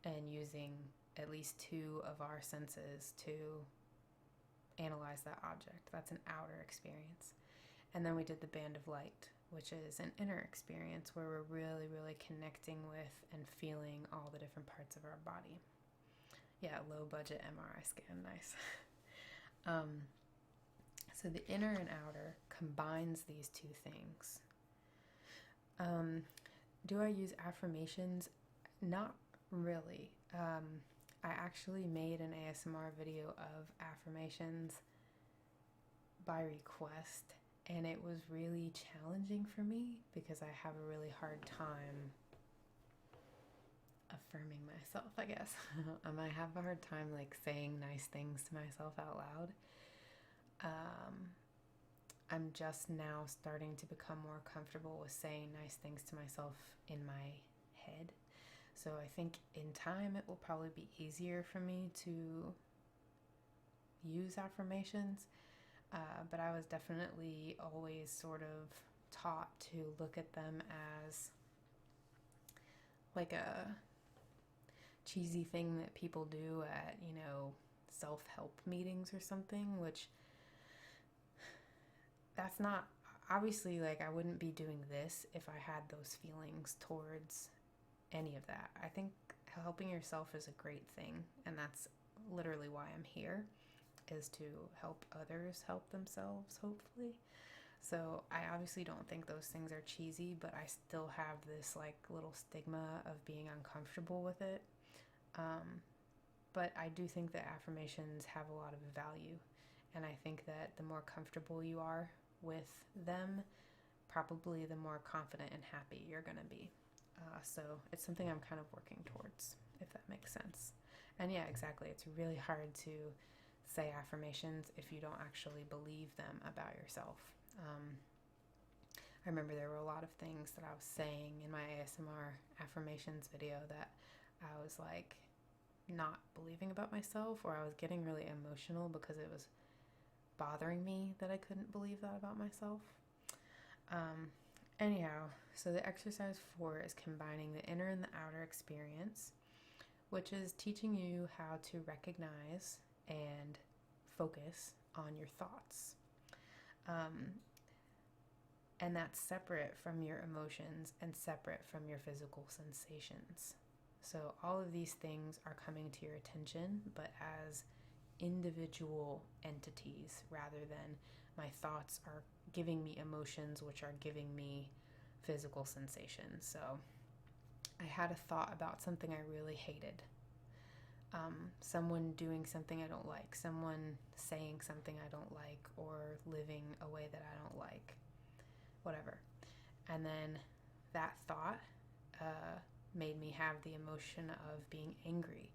and using at least 2 of our senses to analyze that object. That's an outer experience. And then we did the band of light, which is an inner experience where we're really, really connecting with and feeling all the different parts of our body. Yeah, low budget MRI scan, nice. So the inner and outer combines these 2 things. Do I use affirmations? Not really. I actually made an ASMR video of affirmations by request, and it was really challenging for me because I have a really hard time affirming myself, I guess. I have a hard time like saying nice things to myself out loud. I'm just now starting to become more comfortable with saying nice things to myself in my head. So I think in time it will probably be easier for me to use affirmations. But I was definitely always sort of taught to look at them as like a cheesy thing that people do at, self-help meetings or something, which that's not, obviously, like, I wouldn't be doing this if I had those feelings towards any of that. I think helping yourself is a great thing, and that's literally why I'm here, is to help others help themselves, hopefully. So I obviously don't think those things are cheesy, but I still have this like little stigma of being uncomfortable with it. But I do think that affirmations have a lot of value, and I think that the more comfortable you are with them, probably the more confident and happy you're going to be. So it's something I'm kind of working towards, if that makes sense. And yeah, exactly. It's really hard to say affirmations if you don't actually believe them about yourself. I remember there were a lot of things that I was saying in my ASMR affirmations video that I was like not believing about myself, or I was getting really emotional because it was bothering me that I couldn't believe that about myself. Anyhow, so the exercise 4 is combining the inner and the outer experience, which is teaching you how to recognize and focus on your thoughts. And that's separate from your emotions and separate from your physical sensations. So all of these things are coming to your attention, but as individual entities rather than my thoughts are giving me emotions which are giving me physical sensations. So I had a thought about something I really hated. Someone doing something I don't like, someone saying something I don't like, or living a way that I don't like, whatever. And then that thought made me have the emotion of being angry.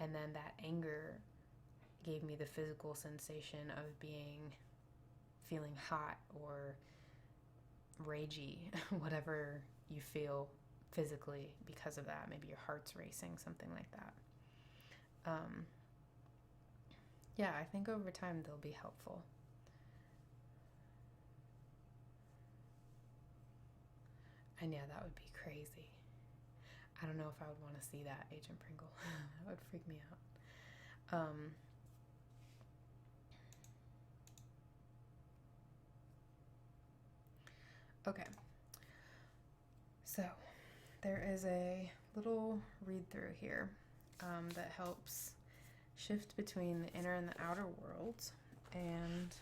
And then that anger gave me the physical sensation of feeling hot or ragey, whatever you feel physically because of that. Maybe your heart's racing, something like that. Yeah, I think over time they'll be helpful. And yeah, that would be crazy. I don't know if I would want to see that, Agent Pringle. That would freak me out. Okay. So, there is a little read through here that helps shift between the inner and the outer worlds. And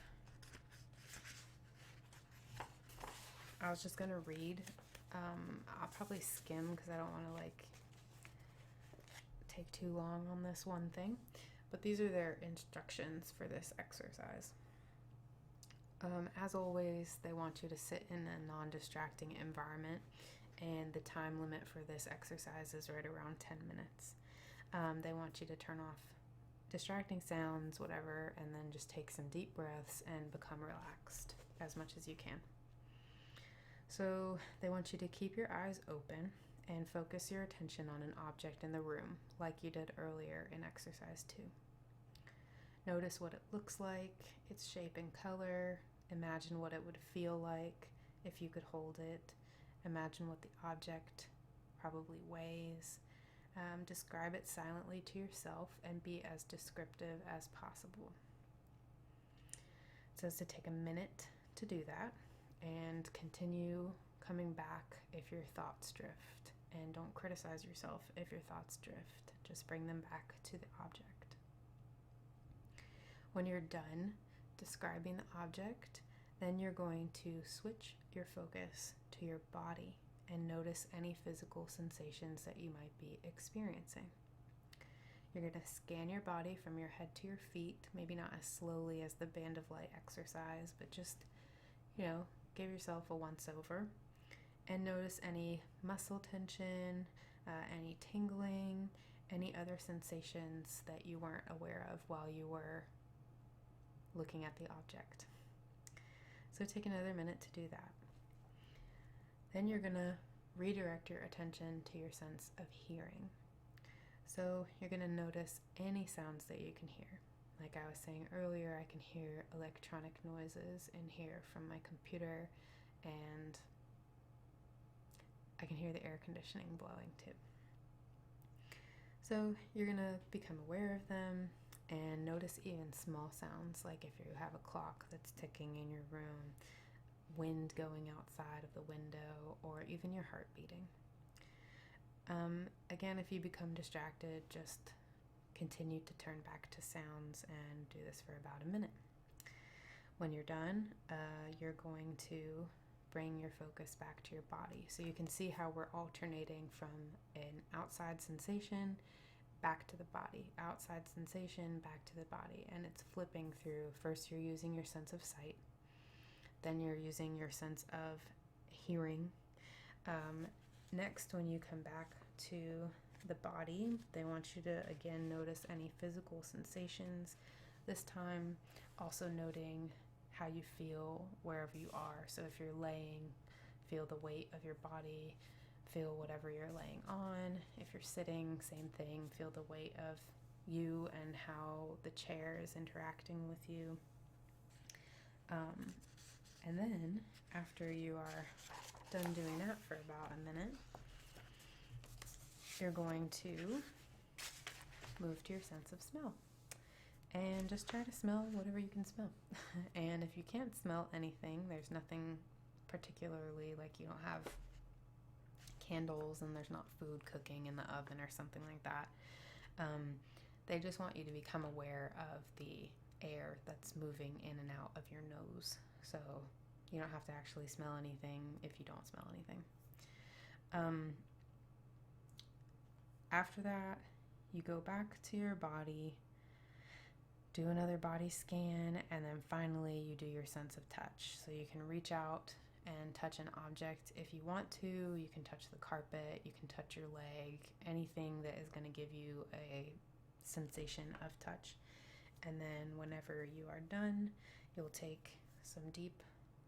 I was just going to read. I'll probably skim because I don't want to take too long on this one thing. But these are their instructions for this exercise. As always, they want you to sit in a non-distracting environment, and the time limit for this exercise is right around 10 minutes. They want you to turn off distracting sounds, whatever, and then just take some deep breaths and become relaxed as much as you can. So they want you to keep your eyes open and focus your attention on an object in the room, like you did earlier in exercise 2. Notice what it looks like, its shape and color. Imagine what it would feel like if you could hold it. Imagine what the object probably weighs. Describe it silently to yourself and be as descriptive as possible. It says to take a minute to do that and continue coming back if your thoughts drift. And don't criticize yourself if your thoughts drift. Just bring them back to the object. When you're done describing the object, then you're going to switch your focus to your body and notice any physical sensations that you might be experiencing. You're going to scan your body from your head to your feet, maybe not as slowly as the band of light exercise, but just, give yourself a once over and notice any muscle tension, any tingling, any other sensations that you weren't aware of while you were looking at the object. So take another minute to do that. Then you're going to redirect your attention to your sense of hearing. So you're going to notice any sounds that you can hear. Like I was saying earlier, I can hear electronic noises in here from my computer, and I can hear the air conditioning blowing too. So you're going to become aware of them and notice even small sounds, like if you have a clock that's ticking in your room, wind going outside of the window, or even your heart beating. Again, if you become distracted, just continue to turn back to sounds and do this for about a minute. When you're done, you're going to bring your focus back to your body. So you can see how we're alternating from an outside sensation back to the body, outside sensation back to the body, and it's flipping through. First you're using your sense of sight, then you're using your sense of hearing. Next, when you come back to the body, they want you to again notice any physical sensations, this time also noting how you feel wherever you are. So if you're laying, feel the weight of your body, feel whatever you're laying on. If you're sitting, same thing, feel the weight of you and how the chair is interacting with you. And then after you are done doing that for about a minute, you're going to move to your sense of smell and just try to smell whatever you can smell. And if you can't smell anything, there's nothing particularly, like you don't have candles and there's not food cooking in the oven or something like that, They just want you to become aware of the air that's moving in and out of your nose. So you don't have to actually smell anything if you don't smell anything. After that, you go back to your body, do another body scan, and then finally you do your sense of touch. So you can reach out and touch an object if you want to. You can touch the carpet, you can touch your leg, anything that is going to give you a sensation of touch. And then whenever you are done, you'll take some deep,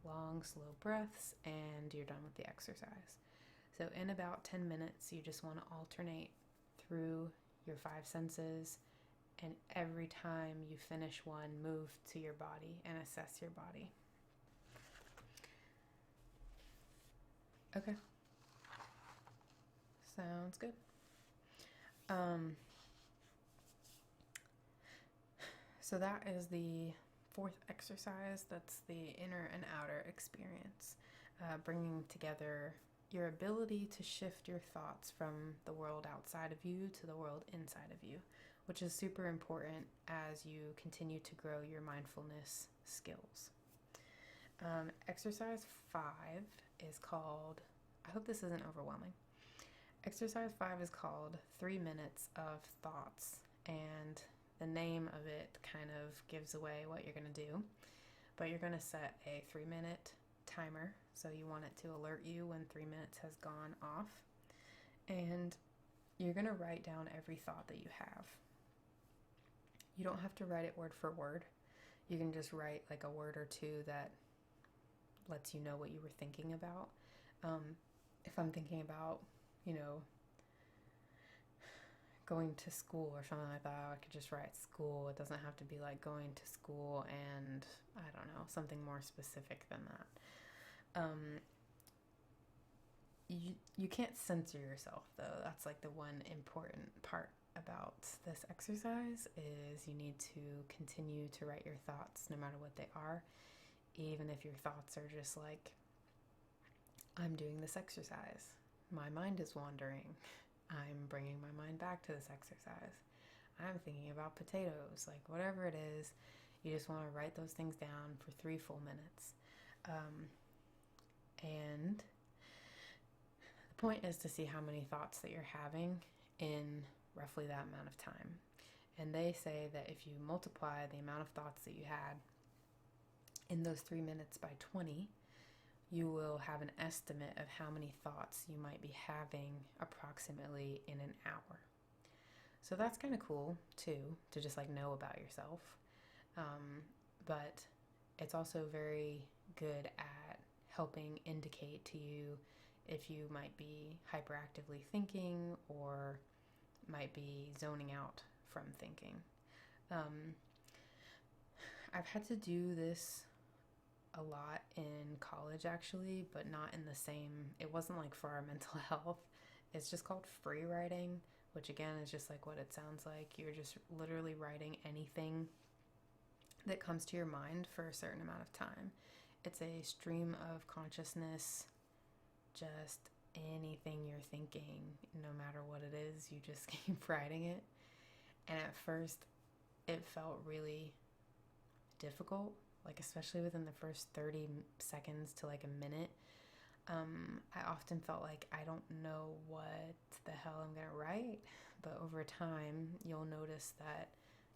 long, slow breaths, and you're done with the exercise. So in about 10 minutes, you just want to alternate through your 5 senses, and every time you finish one, move to your body and assess your body. Okay. Sounds good. So that is the 4th exercise. That's the inner and outer experience, bringing together your ability to shift your thoughts from the world outside of you to the world inside of you, which is super important as you continue to grow your mindfulness skills. Exercise 5 is called, I hope this isn't overwhelming. Exercise 5 is called 3 minutes of thoughts, and the name of it kind of gives away what you're going to do, but you're going to set a 3-minute timer, so you want it to alert you when 3 minutes has gone off, and you're going to write down every thought that you have. You don't have to write it word for word. You can just write like a word or two that lets you know what you were thinking about. If I'm thinking about, going to school or something like that, I could just write school. It doesn't have to be like going to school and, I don't know, something more specific than that. You can't censor yourself, though. That's like the one important part about this exercise, is you need to continue to write your thoughts no matter what they are, even if your thoughts are just like, I'm doing this exercise, my mind is wandering, I'm bringing my mind back to this exercise, I'm thinking about potatoes, like whatever it is, you just want to write those things down for 3 full minutes. And the point is to see how many thoughts that you're having in roughly that amount of time. And they say that if you multiply the amount of thoughts that you had in those 3 minutes by 20, you will have an estimate of how many thoughts you might be having approximately in an hour. So that's kind of cool too, to just like know about yourself. But it's also very good at helping indicate to you if you might be hyperactively thinking or might be zoning out from thinking. I've had to do this a lot in college actually, but not in the same, it wasn't like for our mental health. It's just called free writing, which again is just like what it sounds like. You're just literally writing anything that comes to your mind for a certain amount of time. It's a stream of consciousness, just anything you're thinking, no matter what it is, you just keep writing it. And at first it felt really difficult, like especially within the first 30 seconds to like a minute. I often felt like I don't know what the hell I'm gonna write, but over time you'll notice that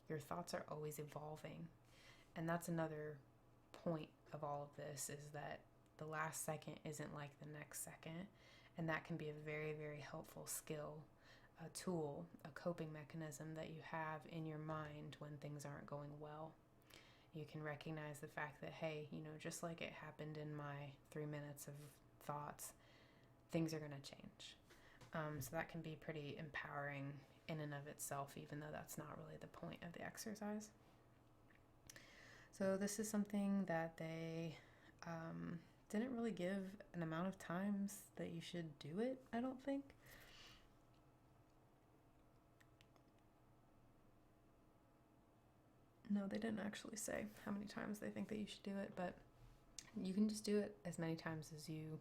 your thoughts are always evolving. And that's another point of all of this, is that the last second isn't like the next second, and that can be a very, very helpful skill, a tool, a coping mechanism that you have in your mind when things aren't going well. You can recognize the fact that, hey, just like it happened in my 3 minutes of thoughts, things are going to change. So that can be pretty empowering in and of itself, even though that's not really the point of the exercise. So this is something that they didn't really give an amount of times that you should do it, I don't think. No, they didn't actually say how many times they think that you should do it, but you can just do it as many times as you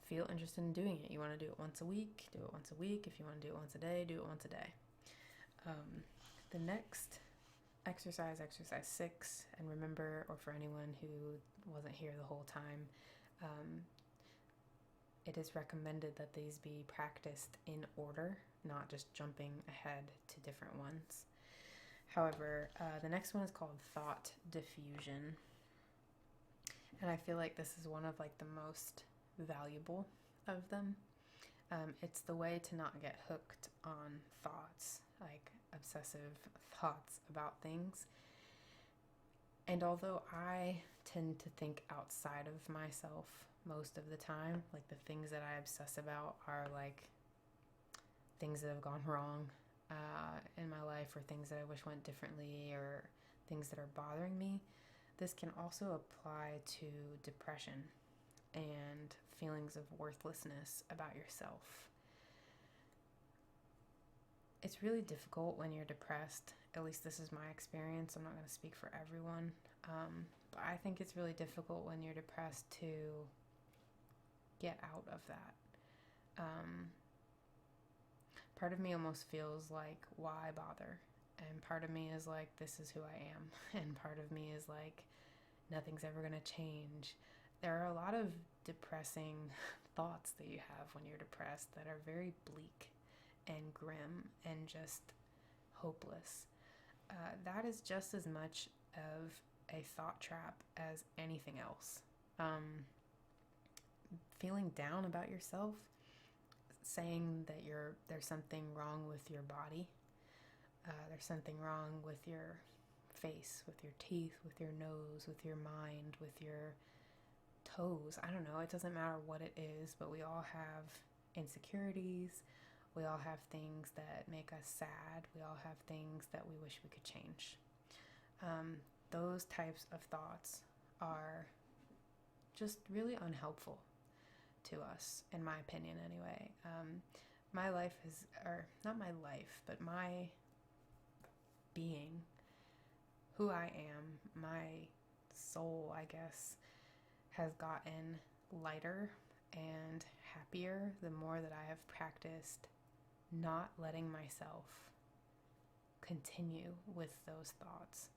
feel interested in doing it. You want to do it once a week, do it once a week. If you want to do it once a day, do it once a day. The next exercise 6, and remember, or for anyone who wasn't here the whole time, it is recommended that these be practiced in order, not just jumping ahead to different ones. However, the next one is called thought diffusion. And I feel like this is one of like the most valuable of them. It's the way to not get hooked on thoughts, like obsessive thoughts about things. And although I tend to think outside of myself most of the time, like the things that I obsess about are like things that have gone wrong in my life, or things that I wish went differently, or things that are bothering me, this can also apply to depression and feelings of worthlessness about yourself. It's really difficult when you're depressed. At least this is my experience. I'm not going to speak for everyone. But I think it's really difficult when you're depressed to get out of that. Part of me almost feels like, why bother? And part of me is like, this is who I am. And part of me is like, nothing's ever going to change. There are a lot of depressing thoughts that you have when you're depressed that are very bleak and grim and just hopeless. That is just as much of a thought trap as anything else. Feeling down about yourself, saying that there's something wrong with your body, there's something wrong with your face, with your teeth, with your nose, with your mind, with your toes. I don't know, it doesn't matter what it is, but we all have insecurities. We all have things that make us sad. We all have things that we wish we could change. Those types of thoughts are just really unhelpful to us, in my opinion anyway. My life is, or not my life, but my being, who I am, my soul, I guess, has gotten lighter and happier the more that I have practiced not letting myself continue with those thoughts.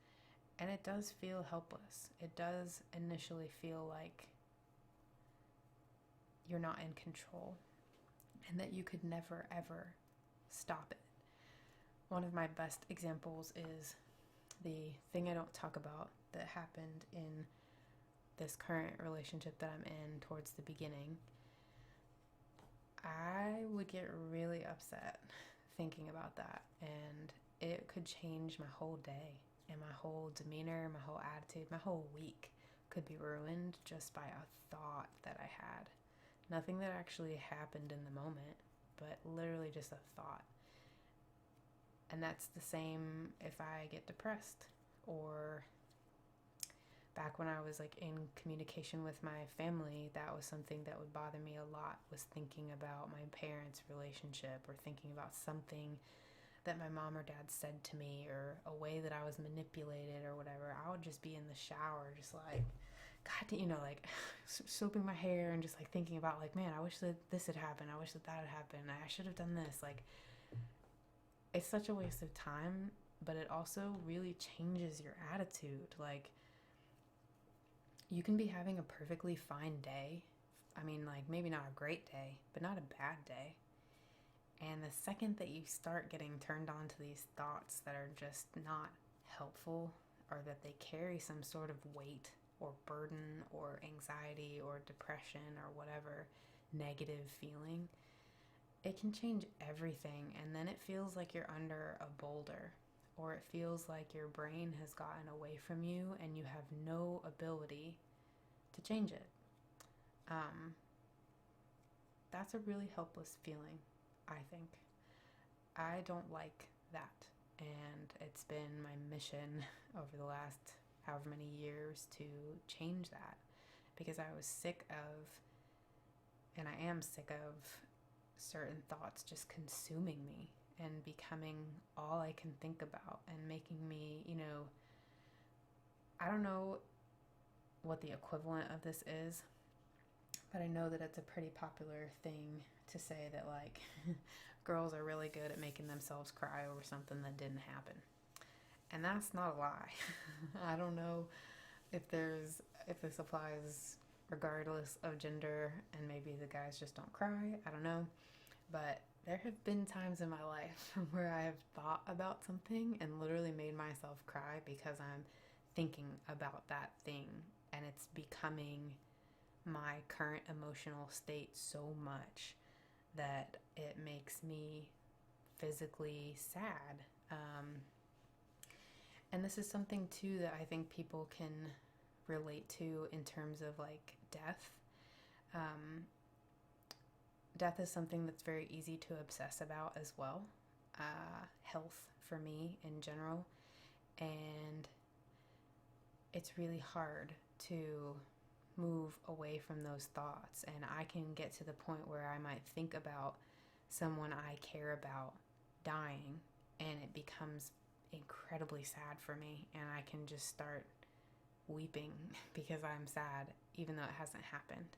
And it does feel helpless. It does initially feel like you're not in control and that you could never ever stop it. One of my best examples is the thing I don't talk about that happened in this current relationship that I'm in towards the beginning. I would get really upset thinking about that, and it could change my whole day, and my whole demeanor, my whole attitude, my whole week could be ruined just by a thought that I had. Nothing that actually happened in the moment, but literally just a thought. And that's the same if I get depressed, or back when I was like in communication with my family, that was something that would bother me a lot, was thinking about my parents' relationship, or thinking about something that my mom or dad said to me, or a way that I was manipulated or whatever. I would just be in the shower just like, God, like soaping my hair and just like thinking about like, man, I wish that this had happened. I wish that had happened. I should have done this. Like, it's such a waste of time, but it also really changes your attitude. Like, you can be having a perfectly fine day. I mean, like, maybe not a great day, but not a bad day. And the second that you start getting turned on to these thoughts that are just not helpful, or that they carry some sort of weight or burden or anxiety or depression or whatever negative feeling, it can change everything. And then it feels like you're under a boulder, or it feels like your brain has gotten away from you and you have no ability to change it. That's a really helpless feeling, I think. I don't like that. And it's been my mission over the last however many years to change that, because I was sick of, and I am sick of, certain thoughts just consuming me and becoming all I can think about, and making me, I don't know what the equivalent of this is, but I know that it's a pretty popular thing to say that, like, girls are really good at making themselves cry over something that didn't happen. And that's not a lie. I don't know if this applies regardless of gender, and maybe the guys just don't cry. I don't know. But there have been times in my life where I have thought about something and literally made myself cry because I'm thinking about that thing, and it's becoming my current emotional state so much that it makes me physically sad. And this is something too that I think people can relate to in terms of like death. Death is something that's very easy to obsess about as well. Health for me in general. And it's really hard to move away from those thoughts. And I can get to the point where I might think about someone I care about dying, and it becomes incredibly sad for me, and I can just start weeping because I'm sad even though it hasn't happened.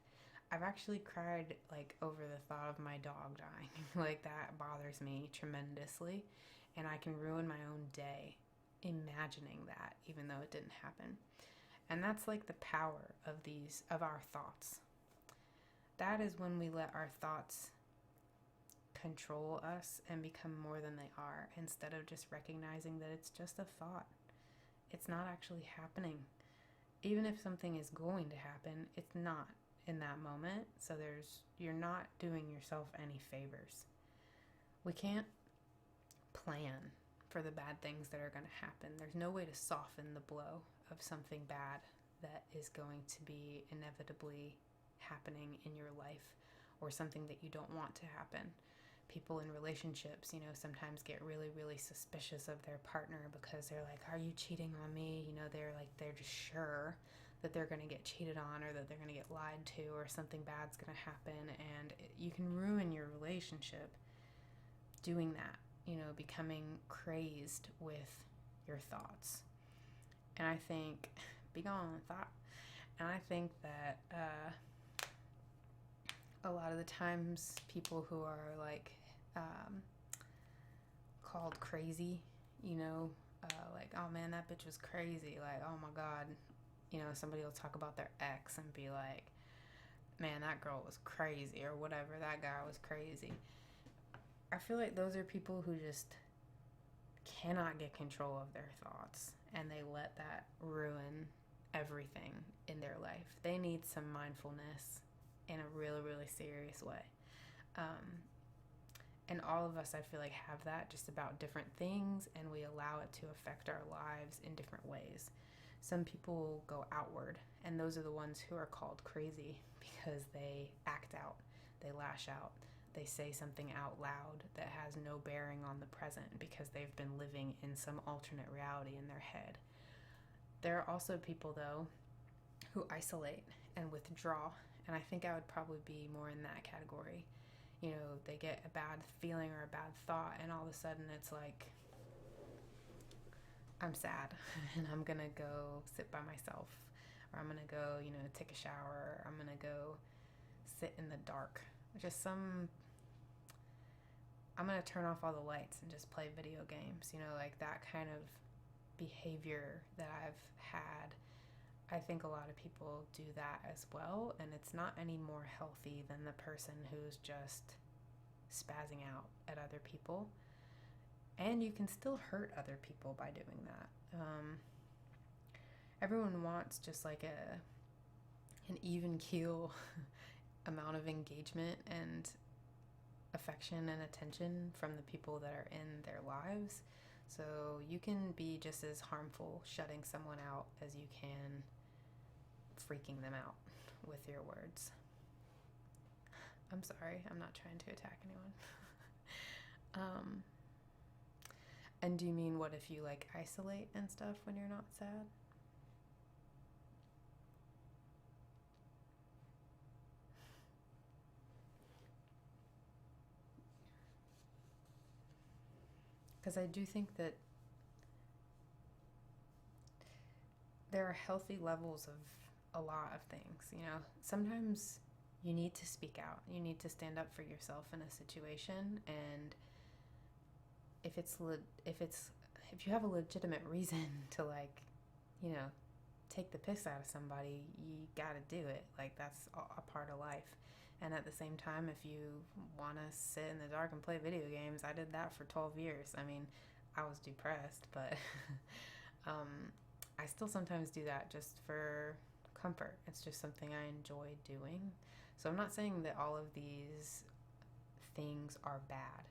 I've actually cried like over the thought of my dog dying. Like that bothers me tremendously, and I can ruin my own day imagining that even though it didn't happen. And that's like the power of our thoughts. That is when we let our thoughts control us and become more than they are, instead of just recognizing that it's just a thought. It's not actually happening. Even if something is going to happen, it's not in that moment. So you're not doing yourself any favors. We can't plan for the bad things that are going to happen. There's no way to soften the blow of something bad that is going to be inevitably happening in your life, or something that you don't want to happen. People in relationships, sometimes get really, really suspicious of their partner because they're like, are you cheating on me? They're just sure that they're going to get cheated on, or that they're going to get lied to, or something bad's going to happen. And you can ruin your relationship doing that, becoming crazed with your thoughts. And I think, be gone, thought. And I think that a lot of the times people who are like called crazy, like, oh man, that bitch was crazy. Like, oh my God, somebody will talk about their ex and be like, man, that girl was crazy, or whatever, that guy was crazy. I feel like those are people who just cannot get control of their thoughts, and they let that ruin everything in their life. They need some mindfulness in a really, really serious way. And all of us, I feel like, have that, just about different things, and we allow it to affect our lives in different ways. Some people go outward, and those are the ones who are called crazy because they act out, they lash out, they say something out loud that has no bearing on the present because they've been living in some alternate reality in their head. There are also people, though, who isolate and withdraw, and I think I would probably be more in that category. They get a bad feeling or a bad thought, and all of a sudden it's like, I'm sad and I'm gonna go sit by myself, or I'm gonna go, take a shower, or I'm gonna go sit in the dark. I'm gonna turn off all the lights and just play video games, like that kind of behavior that I've had. I think a lot of people do that as well, and it's not any more healthy than the person who's just spazzing out at other people. And you can still hurt other people by doing that. Everyone wants just like an even keel amount of engagement and affection and attention from the people that are in their lives. So you can be just as harmful shutting someone out as you can freaking them out with your words. I'm sorry, I'm not trying to attack anyone. And do you mean, what if you like isolate and stuff when you're not sad? Because I do think that there are healthy levels of a lot of things. Sometimes you need to speak out. You need to stand up for yourself in a situation, and if you have a legitimate reason to, like, you know, take the piss out of somebody, you gotta do it. Like, that's a part of life. And at the same time, if you want to sit in the dark and play video games, I did that for 12 years. I mean, I was depressed, but I still sometimes do that just for comfort. It's just something I enjoy doing. So I'm not saying that all of these things are bad.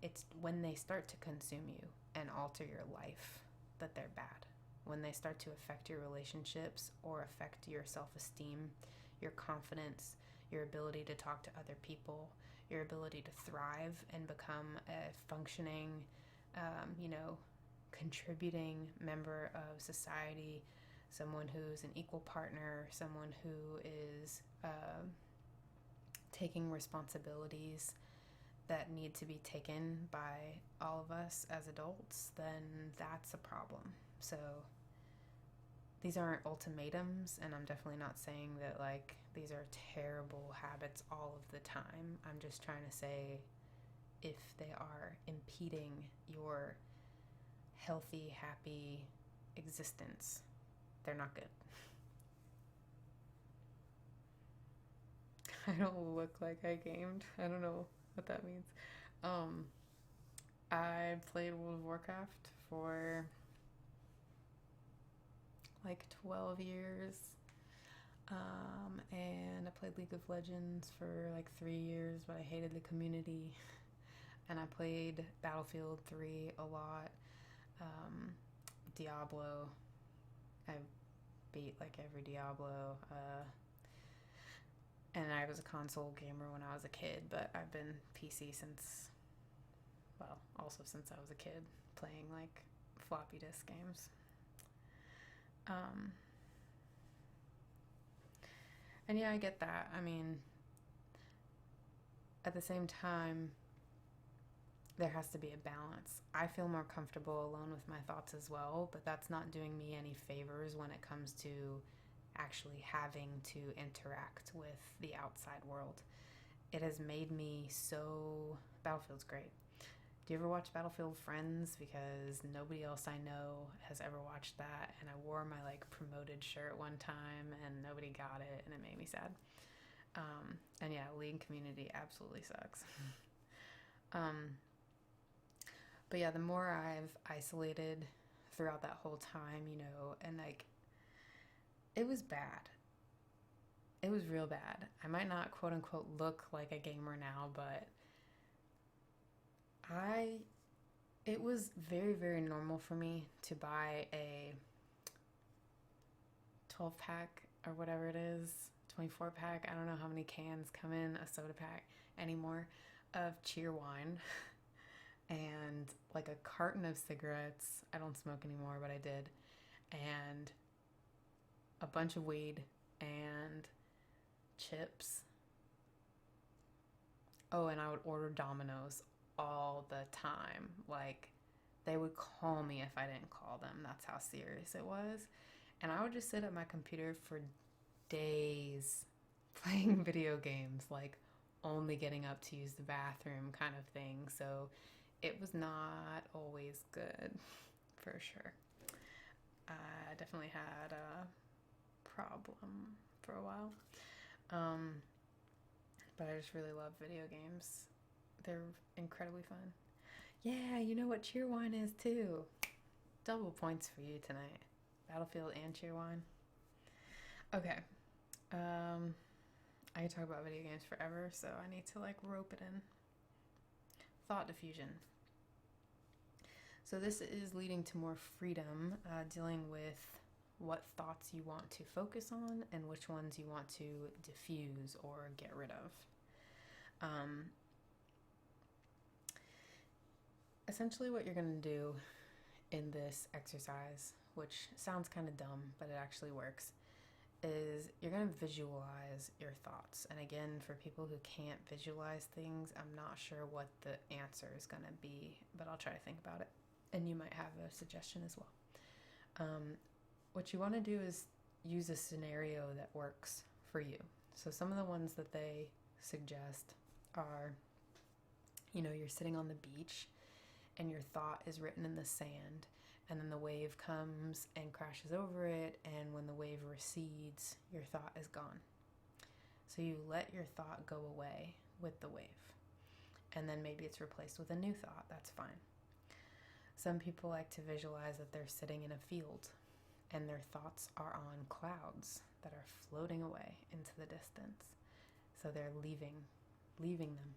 It's when they start to consume you and alter your life that they're bad. When they start to affect your relationships or affect your self-esteem, your confidence, your ability to talk to other people, your ability to thrive and become a functioning, contributing member of society, someone who's an equal partner, someone who is taking responsibilities that need to be taken by all of us as adults, then that's a problem. So these aren't ultimatums, and I'm definitely not saying that, like, these are terrible habits all of the time. I'm just trying to say, if they are impeding your healthy, happy existence, they're not good. I don't look like I gamed. I don't know what that means. I played World of Warcraft for like 12 years. And I played League of Legends for like 3 years, but I hated the community. And I played Battlefield 3 a lot. Diablo. I beat like every Diablo. And I was a console gamer when I was a kid, but I've been PC since I was a kid, playing like floppy disk games. And yeah, I get that. I mean, at the same time, there has to be a balance. I feel more comfortable alone with my thoughts as well, but that's not doing me any favors when it comes to actually having to interact with the outside world. It has made me so... Battlefield's great. Do you ever watch Battlefield Friends? Because nobody else I know has ever watched that, and I wore my like promoted shirt one time and nobody got it, and it made me sad. And yeah, League community absolutely sucks. But yeah, the more I've isolated throughout that whole time, and like, it was bad. It was real bad. I might not quote unquote look like a gamer now, but it was very, very normal for me to buy a 12 pack or whatever it is, 24 pack. I don't know how many cans come in a soda pack anymore of Cheerwine and like a carton of cigarettes. I don't smoke anymore, but I did. And a bunch of weed and chips. Oh, and I would order Domino's all the time. Like, they would call me if I didn't call them. That's how serious it was. And I would just sit at my computer for days playing video games, like only getting up to use the bathroom kind of thing. So it was not always good, for sure. I definitely had a problem for a while. But I just really love video games. They're incredibly fun. Yeah, you know what Cheerwine is too. Double points for you tonight. Battlefield and Cheerwine. Okay. I could talk about video games forever, so I need to like rope it in. Thought diffusion. So this is leading to more freedom, dealing with what thoughts you want to focus on and which ones you want to diffuse or get rid of. Essentially what you're going to do in this exercise, which sounds kind of dumb, but it actually works, is you're going to visualize your thoughts. And again, for people who can't visualize things, I'm not sure what the answer is going to be, but I'll try to think about it. And you might have a suggestion as well. What you want to do is use a scenario that works for you. So some of the ones that they suggest are, you're sitting on the beach and your thought is written in the sand, and then the wave comes and crashes over it, and when the wave recedes, your thought is gone. So you let your thought go away with the wave, and then maybe it's replaced with a new thought. That's fine. Some people like to visualize that they're sitting in a field and their thoughts are on clouds that are floating away into the distance. So they're leaving them.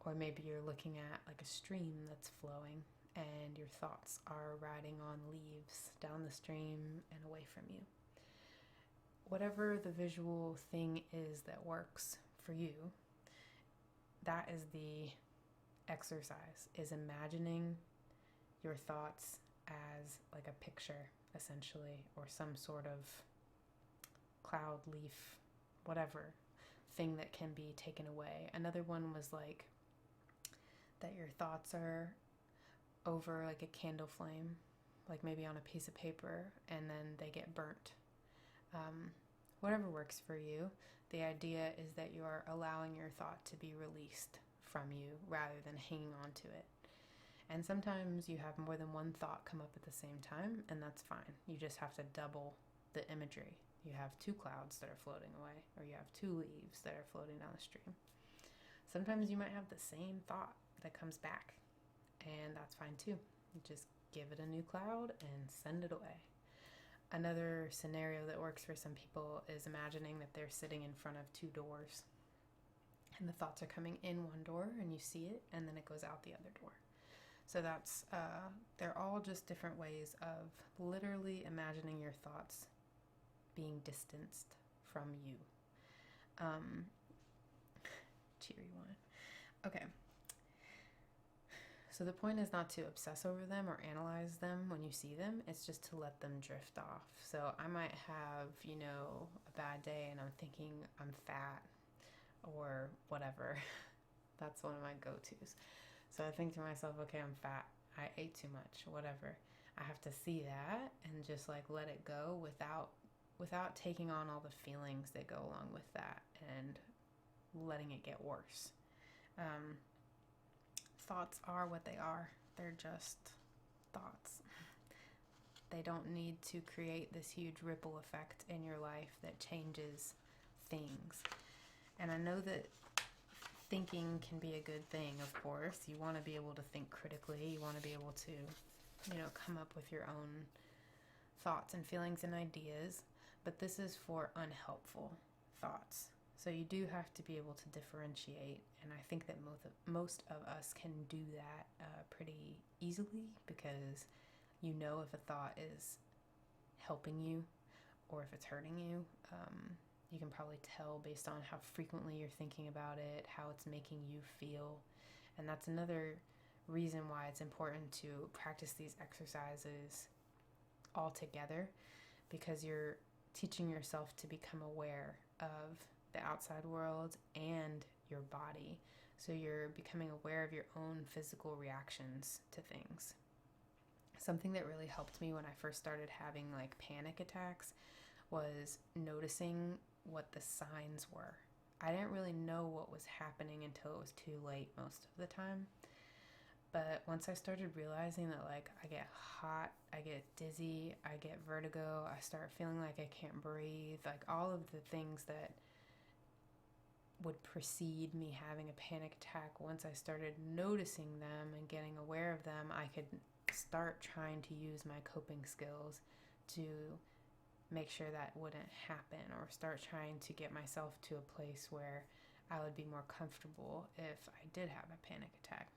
Or maybe you're looking at like a stream that's flowing and your thoughts are riding on leaves down the stream and away from you. Whatever the visual thing is that works for you, that is the exercise, is imagining your thoughts as like a picture, essentially, or some sort of cloud, leaf, whatever thing that can be taken away. Another one was like that your thoughts are over like a candle flame, like maybe on a piece of paper, and then they get burnt. Whatever works for you. The idea is that you are allowing your thought to be released from you rather than hanging on to it. And sometimes you have more than one thought come up at the same time, and that's fine. You just have to double the imagery. You have two clouds that are floating away, or you have two leaves that are floating down the stream. Sometimes you might have the same thought that comes back, and that's fine too. You just give it a new cloud and send it away. Another scenario that works for some people is imagining that they're sitting in front of two doors, and the thoughts are coming in one door, and you see it, and then it goes out the other door. So that's, they're all just different ways of literally imagining your thoughts being distanced from you. Cheery one. Okay. So the point is not to obsess over them or analyze them when you see them. It's just to let them drift off. So I might have, a bad day and I'm thinking I'm fat or whatever. That's one of my go-tos. So I think to myself, okay, I'm fat. I ate too much, whatever. I have to see that and just like let it go without taking on all the feelings that go along with that and letting it get worse. Thoughts are what they are. They're just thoughts. They don't need to create this huge ripple effect in your life that changes things. And I know that thinking can be a good thing, of course. You want to be able to think critically. You want to be able to, come up with your own thoughts and feelings and ideas. But this is for unhelpful thoughts. So you do have to be able to differentiate. And I think that most of us can do that pretty easily, because you know if a thought is helping you or if it's hurting you. You can probably tell based on how frequently you're thinking about it, how it's making you feel. And that's another reason why it's important to practice these exercises all together, because you're teaching yourself to become aware of the outside world and your body. So you're becoming aware of your own physical reactions to things. Something that really helped me when I first started having like panic attacks was noticing what the signs were. I didn't really know what was happening until it was too late most of the time. But once I started realizing that like I get hot, I get dizzy, I get vertigo, I start feeling like I can't breathe, like all of the things that would precede me having a panic attack, once I started noticing them and getting aware of them, I could start trying to use my coping skills to make sure that wouldn't happen, or start trying to get myself to a place where I would be more comfortable if I did have a panic attack.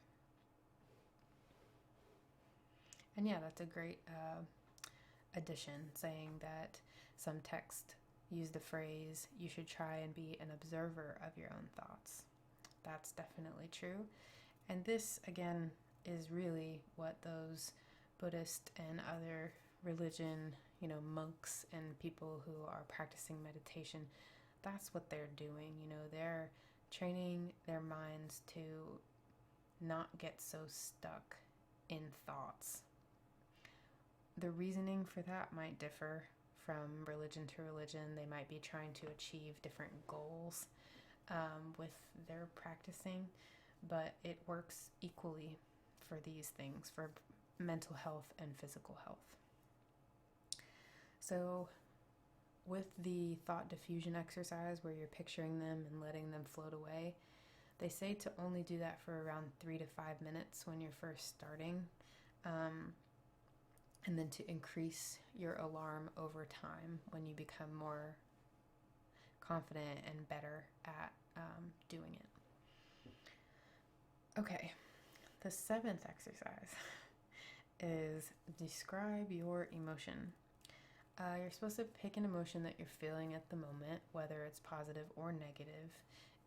And yeah, that's a great addition, saying that some text use the phrase, you should try and be an observer of your own thoughts. That's definitely true. And this, again, is really what those Buddhist and other religion, monks and people who are practicing meditation, that's what they're doing. They're training their minds to not get so stuck in thoughts. The reasoning for that might differ from religion to religion. They might be trying to achieve different goals with their practicing, but it works equally for these things, for mental health and physical health. So with the thought diffusion exercise where you're picturing them and letting them float away, they say to only do that for around 3 to 5 minutes when you're first starting, and then to increase your alarm over time when you become more confident and better at doing it. Okay, the 7th exercise is describe your emotion. You're supposed to pick an emotion that you're feeling at the moment, whether it's positive or negative,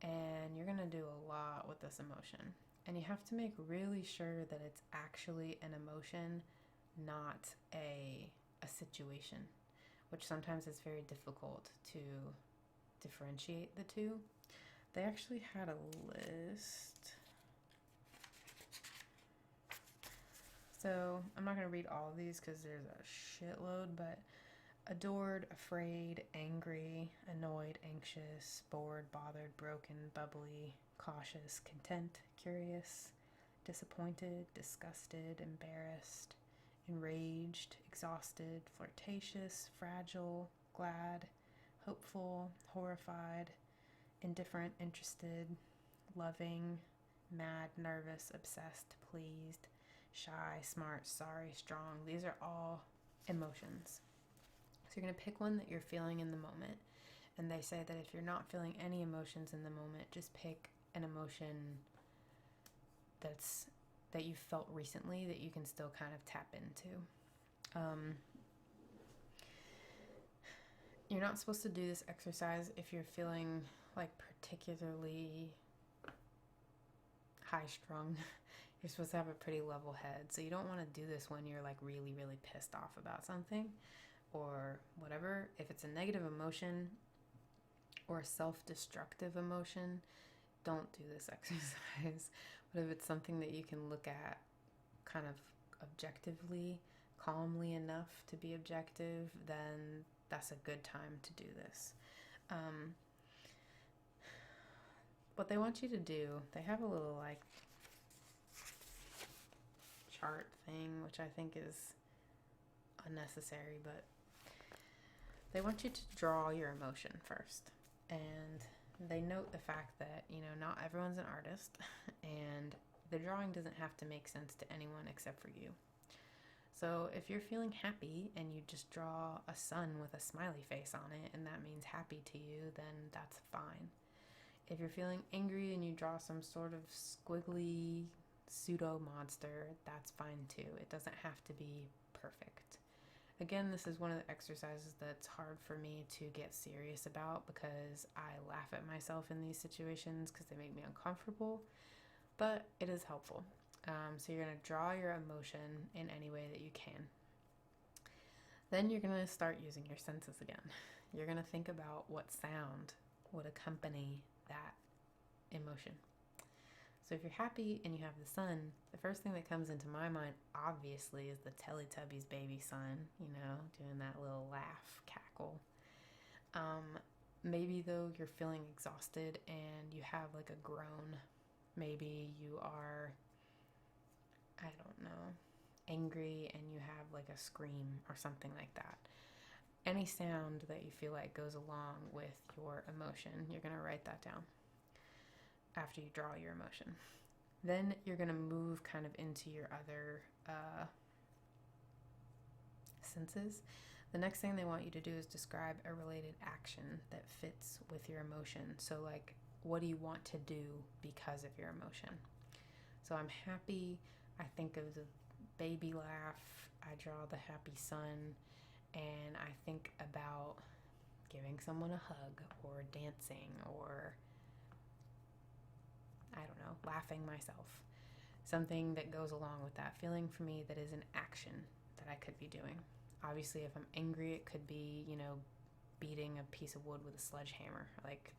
and you're going to do a lot with this emotion. And you have to make really sure that it's actually an emotion, not a situation, which sometimes is very difficult to differentiate the two. They actually had a list. So I'm not going to read all of these because there's a shitload, but adored, afraid, angry, annoyed, anxious, bored, bothered, broken, bubbly, cautious, content, curious, disappointed, disgusted, embarrassed, enraged, exhausted, flirtatious, fragile, glad, hopeful, horrified, indifferent, interested, loving, mad, nervous, obsessed, pleased, shy, smart, sorry, strong. These are all emotions. So you're going to pick one that you're feeling in the moment. And they say that if you're not feeling any emotions in the moment, just pick an emotion that you felt recently that you can still kind of tap into. You're not supposed to do this exercise if you're feeling like particularly high strung. You're supposed to have a pretty level head. So you don't want to do this when you're like really, really pissed off about something or whatever. If it's a negative emotion or a self-destructive emotion, don't do this exercise. But if it's something that you can look at kind of objectively, calmly enough to be objective, then that's a good time to do this. What they want you to do, they have a little like chart thing, which I think is unnecessary, but they want you to draw your emotion first. And they note the fact that, not everyone's an artist, and the drawing doesn't have to make sense to anyone except for you. So if you're feeling happy and you just draw a sun with a smiley face on it, and that means happy to you, then that's fine. If you're feeling angry and you draw some sort of squiggly pseudo monster, that's fine too. It doesn't have to be perfect. Again, this is one of the exercises that's hard for me to get serious about because I laugh at myself in these situations because they make me uncomfortable, but it is helpful. So you're going to draw your emotion in any way that you can. Then you're going to start using your senses again. You're going to think about what sound would accompany that emotion. So if you're happy and you have the sun, the first thing that comes into my mind, obviously, is the Teletubbies baby sun, doing that little laugh, cackle. Maybe, though, you're feeling exhausted and you have like a groan. Maybe you are, I don't know, angry and you have like a scream or something like that. Any sound that you feel like goes along with your emotion, you're going to write that down after you draw your emotion. Then you're going to move kind of into your other senses. The next thing they want you to do is describe a related action that fits with your emotion. So like, what do you want to do because of your emotion? So I'm happy, I think of the baby laugh, I draw the happy sun, and I think about giving someone a hug or dancing or, I don't know, laughing myself. Something that goes along with that feeling for me that is an action that I could be doing. Obviously, if I'm angry, it could be, beating a piece of wood with a sledgehammer. Like,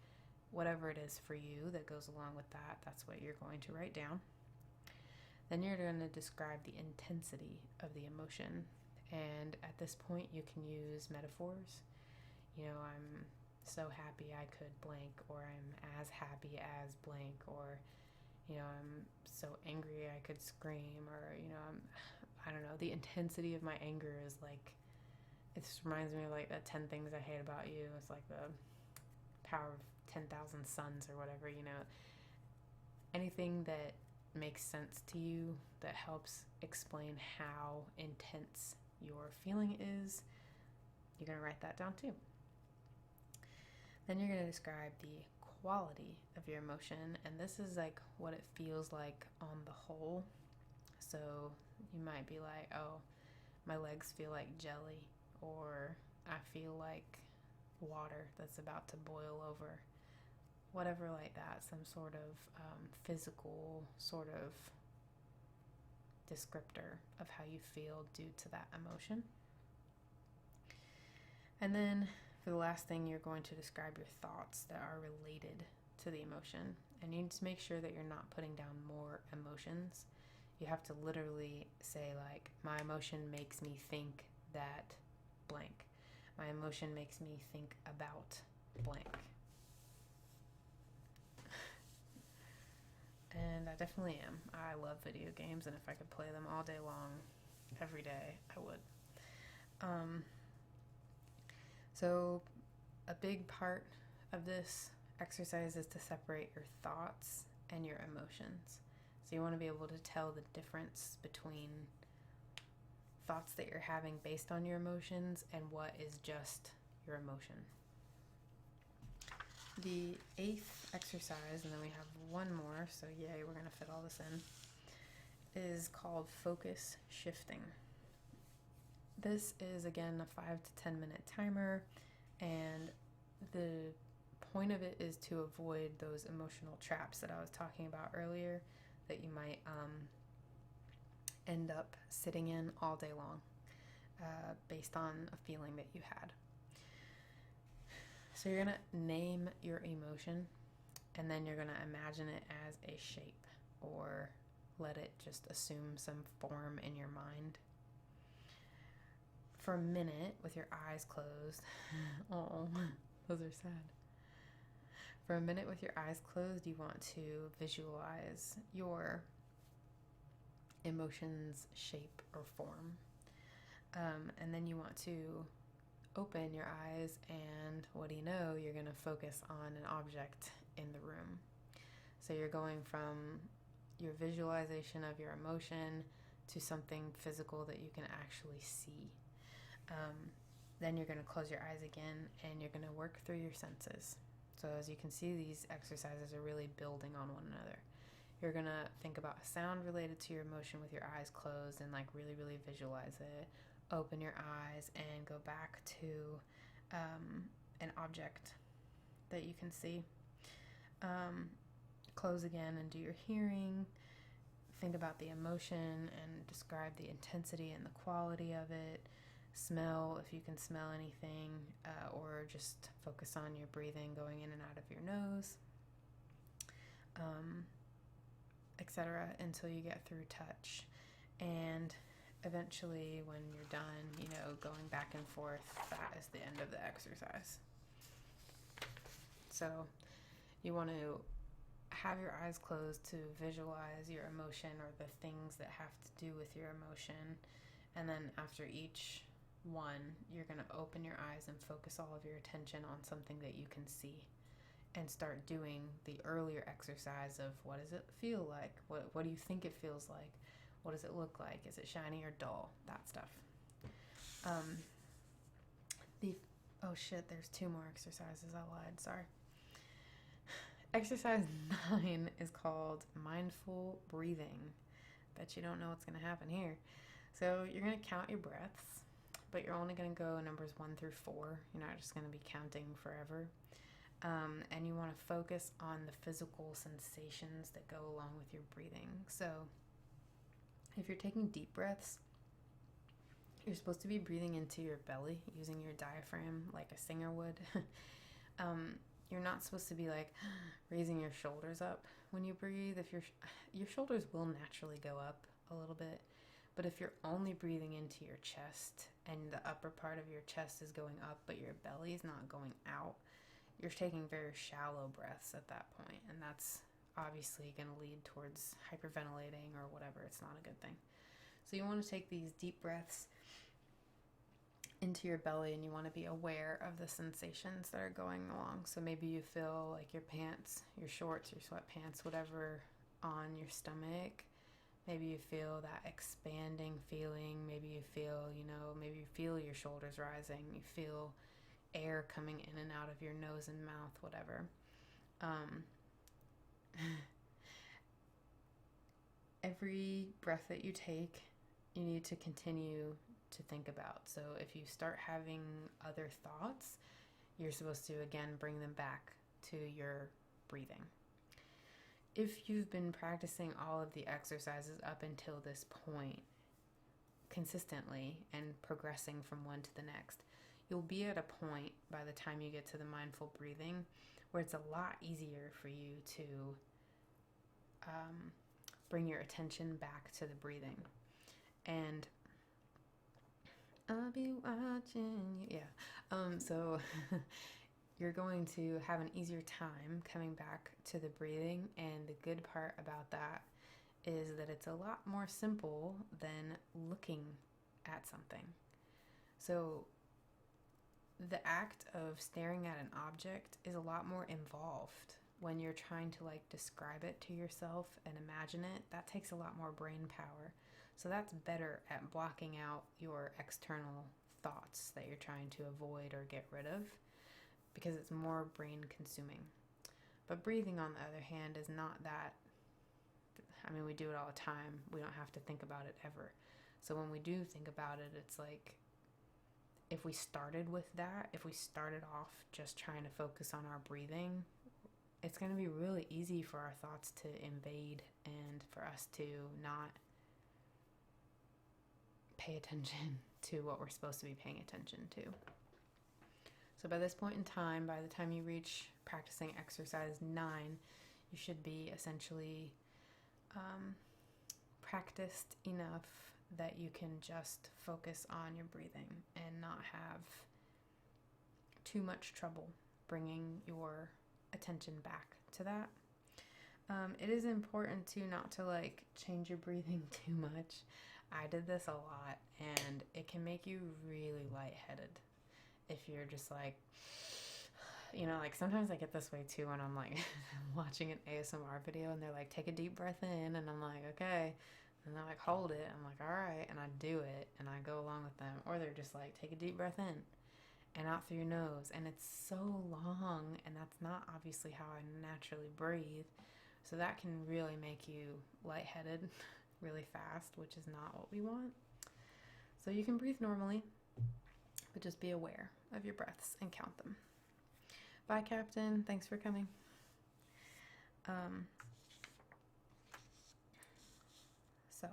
whatever it is for you that goes along with that, that's what you're going to write down. Then you're going to describe the intensity of the emotion And at this point, you can use metaphors. I'm so happy I could blank, or I'm as happy as blank, or, I'm so angry I could scream, or, I don't know, the intensity of my anger is like, it just reminds me of like the 10 things I hate about you. It's like the power of 10,000 suns or whatever, anything that makes sense to you that helps explain how intense your feeling is, you're going to write that down too. Then you're going to describe the quality of your emotion, and this is like what it feels like on the whole. So you might be like, oh, my legs feel like jelly, or I feel like water that's about to boil over. Whatever like that, some sort of physical sort of descriptor of how you feel due to that emotion. And then for the last thing, you're going to describe your thoughts that are related to the emotion. And you need to make sure that you're not putting down more emotions. You have to literally say, like, my emotion makes me think that blank. My emotion makes me think about blank. And I definitely am. I love video games, and if I could play them all day long, every day, I would. So a big part of this exercise is to separate your thoughts and your emotions. So you want to be able to tell the difference between thoughts that you're having based on your emotions and what is just your emotion. The 8th exercise, and then we have one more, so yay, we're going to fit all this in, is called focus shifting. This is, again, a 5 to 10 minute timer, and the point of it is to avoid those emotional traps that I was talking about earlier that you might end up sitting in all day long based on a feeling that you had. So you're going to name your emotion, and then you're going to imagine it as a shape, or let it just assume some form in your mind. For a minute, with your eyes closed, oh, those are sad. For a minute with your eyes closed, you want to visualize your emotion's shape or form. And then you want to open your eyes, and what do you know? You're going to focus on an object in the room. So you're going from your visualization of your emotion to something physical that you can actually see. Then you're going to close your eyes again, and you're going to work through your senses. So as you can see, these exercises are really building on one another. You're going to think about a sound related to your emotion with your eyes closed and like really, really visualize it. Open your eyes and go back to an object that you can see. Close again and do your hearing. Think about the emotion and describe the intensity and the quality of it. Smell, if you can smell anything, or just focus on your breathing going in and out of your nose, etc., until you get through touch. And eventually, when you're done, going back and forth, that is the end of the exercise. So you want to have your eyes closed to visualize your emotion or the things that have to do with your emotion. And then after each one, you're going to open your eyes and focus all of your attention on something that you can see, and start doing the earlier exercise of what does it feel like? What do you think it feels like? What does it look like? Is it shiny or dull? That stuff. There's 2 more exercises. I lied. Sorry. Exercise 9 is called mindful breathing. Bet you don't know what's going to happen here. So you're going to count your breaths, but you're only going to go numbers 1 through 4. You're not just going to be counting forever. And you want to focus on the physical sensations that go along with your breathing. So if you're taking deep breaths, you're supposed to be breathing into your belly using your diaphragm like a singer would. You're not supposed to be like raising your shoulders up when you breathe. If your shoulders will naturally go up a little bit, But if you're only breathing into your chest and the upper part of your chest is going up but your belly is not going out, you're taking very shallow breaths at that point, and that's obviously going to lead towards hyperventilating or whatever. It's not a good thing. So you want to take these deep breaths into your belly, and you want to be aware of the sensations that are going along. So maybe you feel like your pants, your shorts, your sweatpants, whatever, on your stomach. Maybe you feel that expanding feeling. Maybe you feel, maybe you feel your shoulders rising. You feel air coming in and out of your nose and mouth, whatever. Every breath that you take, you need to continue to think about. So if you start having other thoughts, you're supposed to again bring them back to your breathing. If you've been practicing all of the exercises up until this point consistently and progressing from one to the next, you'll be at a point by the time you get to the mindful breathing where it's a lot easier for you to bring your attention back to the breathing. And I'll be watching you. Yeah. So you're going to have an easier time coming back to the breathing. And the good part about that is that it's a lot more simple than looking at something. So the act of staring at an object is a lot more involved. When you're trying to describe it to yourself and imagine it, that takes a lot more brain power. So that's better at blocking out your external thoughts that you're trying to avoid or get rid of, because it's more brain consuming. But breathing, on the other hand, is not that. We do it all the time. We don't have to think about it ever. So when we do think about it, it's like if we started with that, if we started off just trying to focus on our breathing, it's going to be really easy for our thoughts to invade and for us to not pay attention to what we're supposed to be paying attention to. So by this point in time, by the time you reach practicing exercise 9, you should be essentially practiced enough that you can just focus on your breathing and not have too much trouble bringing your attention back to that. It is important too not to change your breathing too much. I did this a lot, and it can make you really lightheaded if you're just sometimes I get this way too when I'm watching an ASMR video and they're take a deep breath in, and I'm okay, and they're hold it. I'm all right, and I do it and I go along with them. Or they're just take a deep breath in and out through your nose, and it's so long, and that's not obviously how I naturally breathe. So that can really make you lightheaded really fast, which is not what we want. So you can breathe normally, but just be aware of your breaths and count them. Bye, Captain. Thanks for coming. So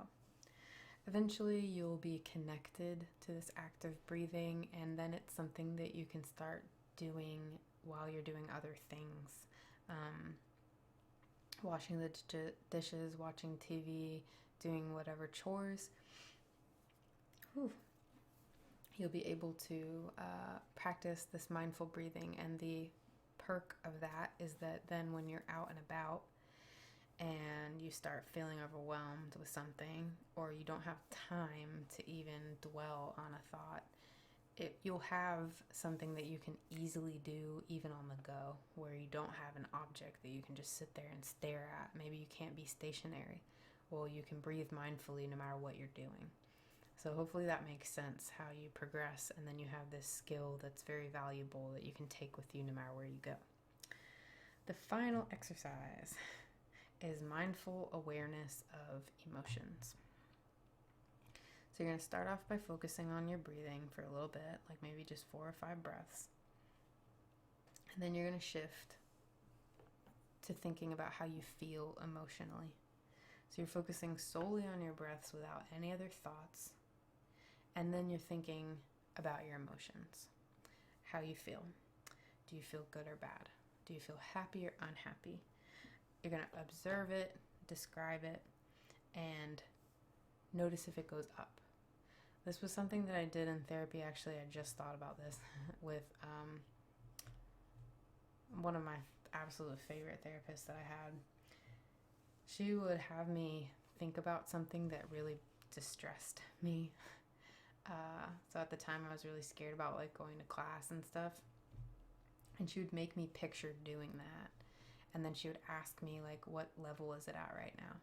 eventually you'll be connected to this act of breathing, and then it's something that you can start doing while you're doing other things. Washing the dishes, watching TV, doing whatever chores. You'll be able to practice this mindful breathing, and the perk of that is that then when you're out and about and you start feeling overwhelmed with something, or you don't have time to even dwell on a thought, you'll have something that you can easily do even on the go, where you don't have an object that you can just sit there and stare at. Maybe you can't be stationary. Well, you can breathe mindfully no matter what you're doing. So hopefully that makes sense, how you progress, and then you have this skill that's very valuable that you can take with you no matter where you go. The final exercise is mindful awareness of emotions. So you're going to start off by focusing on your breathing for a little bit, maybe just 4 or 5 breaths. And then you're going to shift to thinking about how you feel emotionally. So you're focusing solely on your breaths without any other thoughts. And then you're thinking about your emotions, how you feel. Do you feel good or bad? Do you feel happy or unhappy? You're going to observe it, describe it, and notice if it goes up. This was something that I did in therapy. Actually, I just thought about this with one of my absolute favorite therapists that I had. She would have me think about something that really distressed me. So at the time I was really scared about like going to class and stuff. And she would make me picture doing that. And then she would ask me like, what level is it at right now?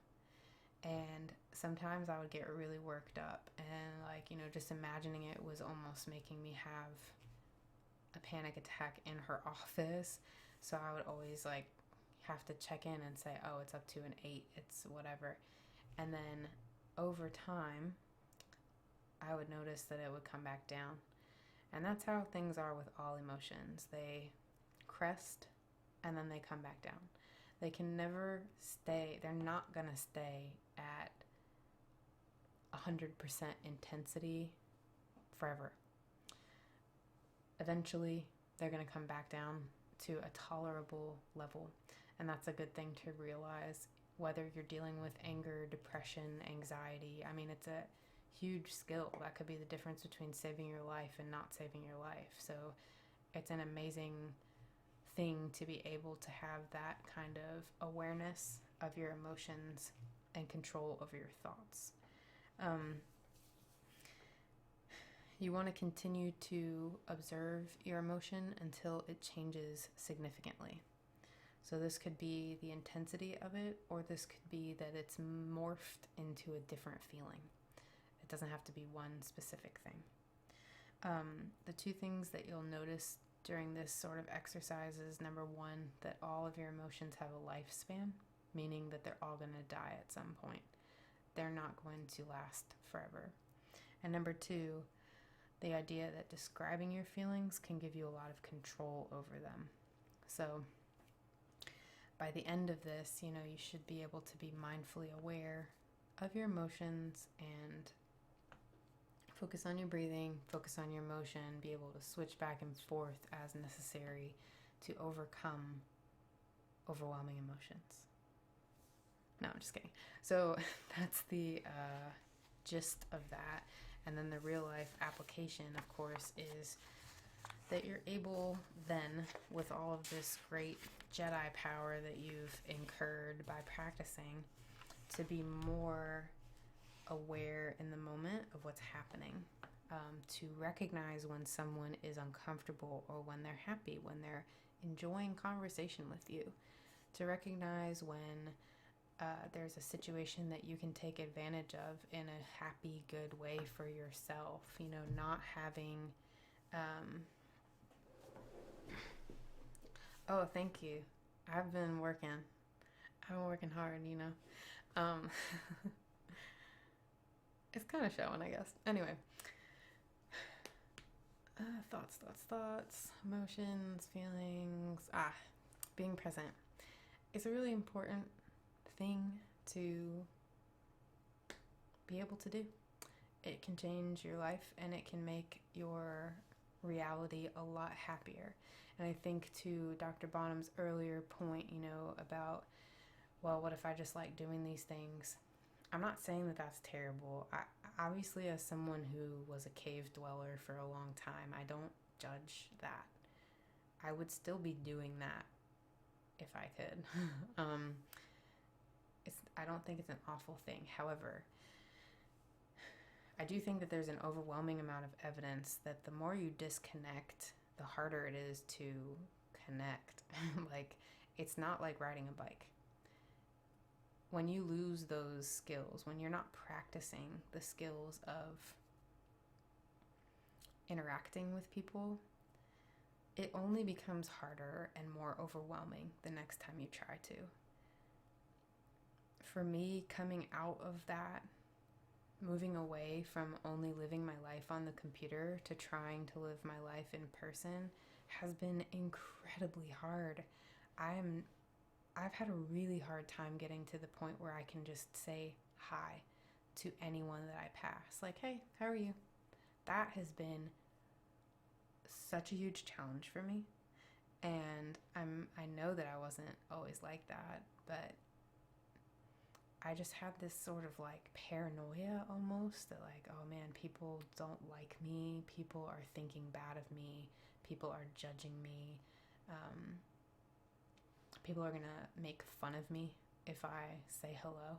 And sometimes I would get really worked up and like, just imagining it was almost making me have a panic attack in her office. So I would always like have to check in and say, oh, it's up to an 8, it's whatever. And then over time, I would notice that it would come back down. And that's how things are with all emotions. They crest and then they come back down. They can never stay, they're not gonna stay at 100% intensity forever. Eventually, they're gonna come back down to a tolerable level. And that's a good thing to realize, whether you're dealing with anger, depression, anxiety. I mean, it's a huge skill. That could be the difference between saving your life and not saving your life. So it's an amazing thing to be able to have that kind of awareness of your emotions and control over your thoughts. You want to continue to observe your emotion until it changes significantly. So this could be the intensity of it, or this could be that it's morphed into a different feeling. It doesn't have to be one specific thing. The two things that you'll notice during this sort of exercise is, number one, that all of your emotions have a lifespan, meaning that they're all going to die at some point. They're not going to last forever. And number two, the idea that describing your feelings can give you a lot of control over them. So by the end of this, you should be able to be mindfully aware of your emotions and focus on your breathing, focus on your emotion, be able to switch back and forth as necessary to overcome overwhelming emotions. No, I'm just kidding. So that's the gist of that. And then the real life application, of course, is that you're able then, with all of this great Jedi power that you've incurred by practicing, to be more aware in the moment of what's happening, to recognize when someone is uncomfortable or when they're happy, when they're enjoying conversation with you, to recognize when there's a situation that you can take advantage of in a happy, good way for yourself, not having oh, thank you. I've been working hard, It's kind of showing, I guess. Anyway, thoughts, emotions, feelings, being present. It's a really important thing to be able to do. It can change your life and it can make your reality a lot happier. And I think to Dr. Bonham's earlier point, about, well, what if I just like doing these things? I'm not saying that that's terrible. Obviously, as someone who was a cave dweller for a long time, I don't judge that. I would still be doing that if I could. I don't think it's an awful thing. However, I do think that there's an overwhelming amount of evidence that the more you disconnect, the harder it is to connect. Like, it's not like riding a bike. When you lose those skills, when you're not practicing the skills of interacting with people, it only becomes harder and more overwhelming the next time you try to. For me, coming out of that, moving away from only living my life on the computer to trying to live my life in person has been incredibly hard. I've had a really hard time getting to the point where I can just say hi to anyone that I pass. Like, hey, how are you? That has been such a huge challenge for me. And I know that I wasn't always like that, but I just had this sort of like paranoia almost that like, oh man, people don't like me, people are thinking bad of me, people are judging me, um, people are gonna make fun of me if I say hello.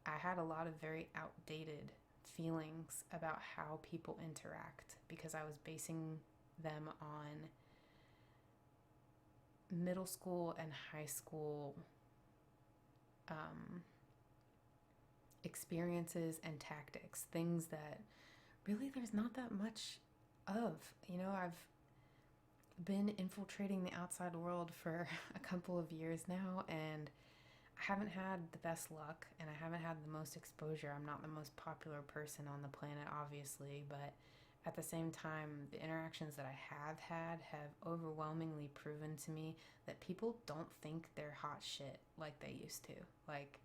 I had a lot of very outdated feelings about how people interact because I was basing them on middle school and high school um, experiences and tactics, things that really there's not that much of. You know, I've been infiltrating the outside world for a couple of years now, and I haven't had the best luck and I haven't had the most exposure. I'm not the most popular person on the planet, obviously, but at the same time, the interactions that I have had have overwhelmingly proven to me that people don't think they're hot shit like they used to. Like,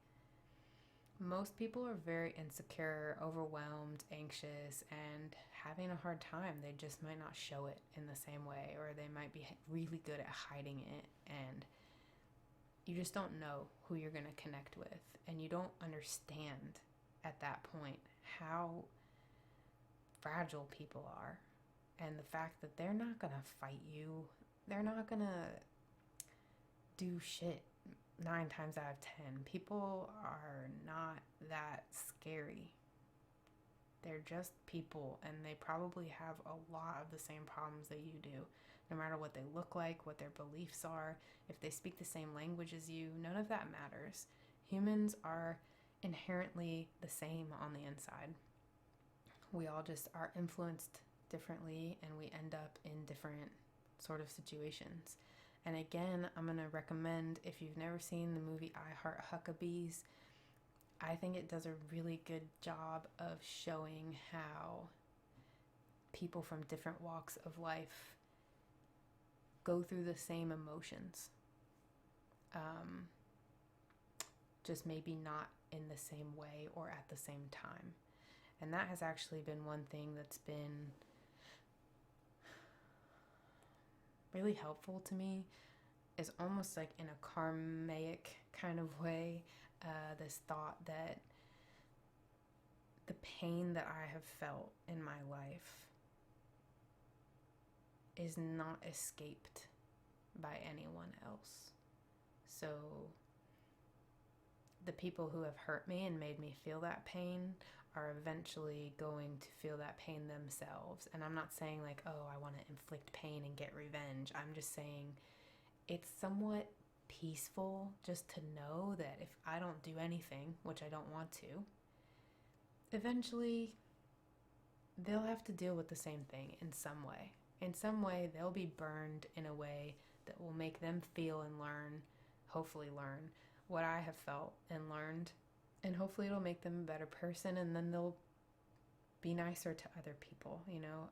most people are very insecure, overwhelmed, anxious, and having a hard time. They just might not show it in the same way, or they might be really good at hiding it, and you just don't know who you're going to connect with, and you don't understand at that point how fragile people are, and the fact that they're not going to fight you, they're not going to do shit 9 times out of 10. People are not that scary. They're just people, and they probably have a lot of the same problems that you do. No matter what they look like, what their beliefs are, if they speak the same language as you, none of that matters. Humans are inherently the same on the inside. We all just are influenced differently, and we end up in different sort of situations. And again, I'm going to recommend, if you've never seen the movie I Heart Huckabees, I think it does a really good job of showing how people from different walks of life go through the same emotions. Just maybe not in the same way or at the same time. And that has actually been one thing that's been really helpful to me, is almost like in a karmic kind of way, this thought that the pain that I have felt in my life is not escaped by anyone else. So the people who have hurt me and made me feel that pain are eventually going to feel that pain themselves. And I'm not saying like, oh, I want to inflict pain and get revenge. I'm just saying it's somewhat peaceful just to know that if I don't do anything, which I don't want to, eventually they'll have to deal with the same thing in some way. In some way, they'll be burned in a way that will make them feel and learn, hopefully learn, what I have felt and learned. And hopefully it'll make them a better person, and then they'll be nicer to other people, you know.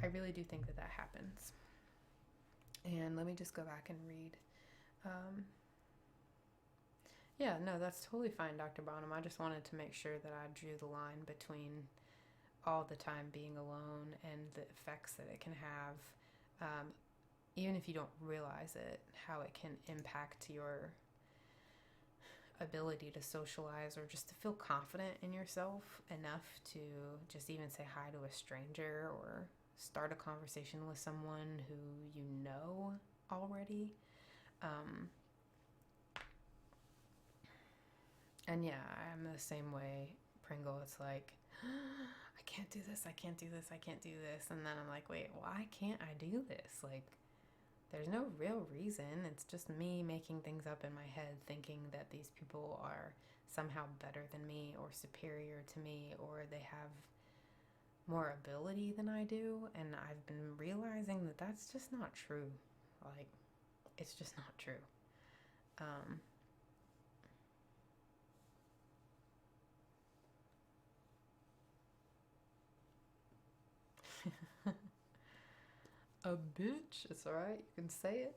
I really do think that that happens. And let me just go back and read. Yeah, no, that's totally fine, Dr. Bonham. I just wanted to make sure that I drew the line between all the time being alone and the effects that it can have, even if you don't realize it, how it can impact your ability to socialize or just to feel confident in yourself enough to just even say hi to a stranger or start a conversation with someone who you know already. And yeah, I'm the same way, Pringle. It's like, I can't do this, I can't do this, I can't do this. And then I'm like, wait, why can't I do this? Like, there's no real reason. It's just me making things up in my head, thinking that these people are somehow better than me or superior to me, or they have more ability than I do. And I've been realizing that that's just not true. Like, it's just not true. A bitch. It's alright. You can say it.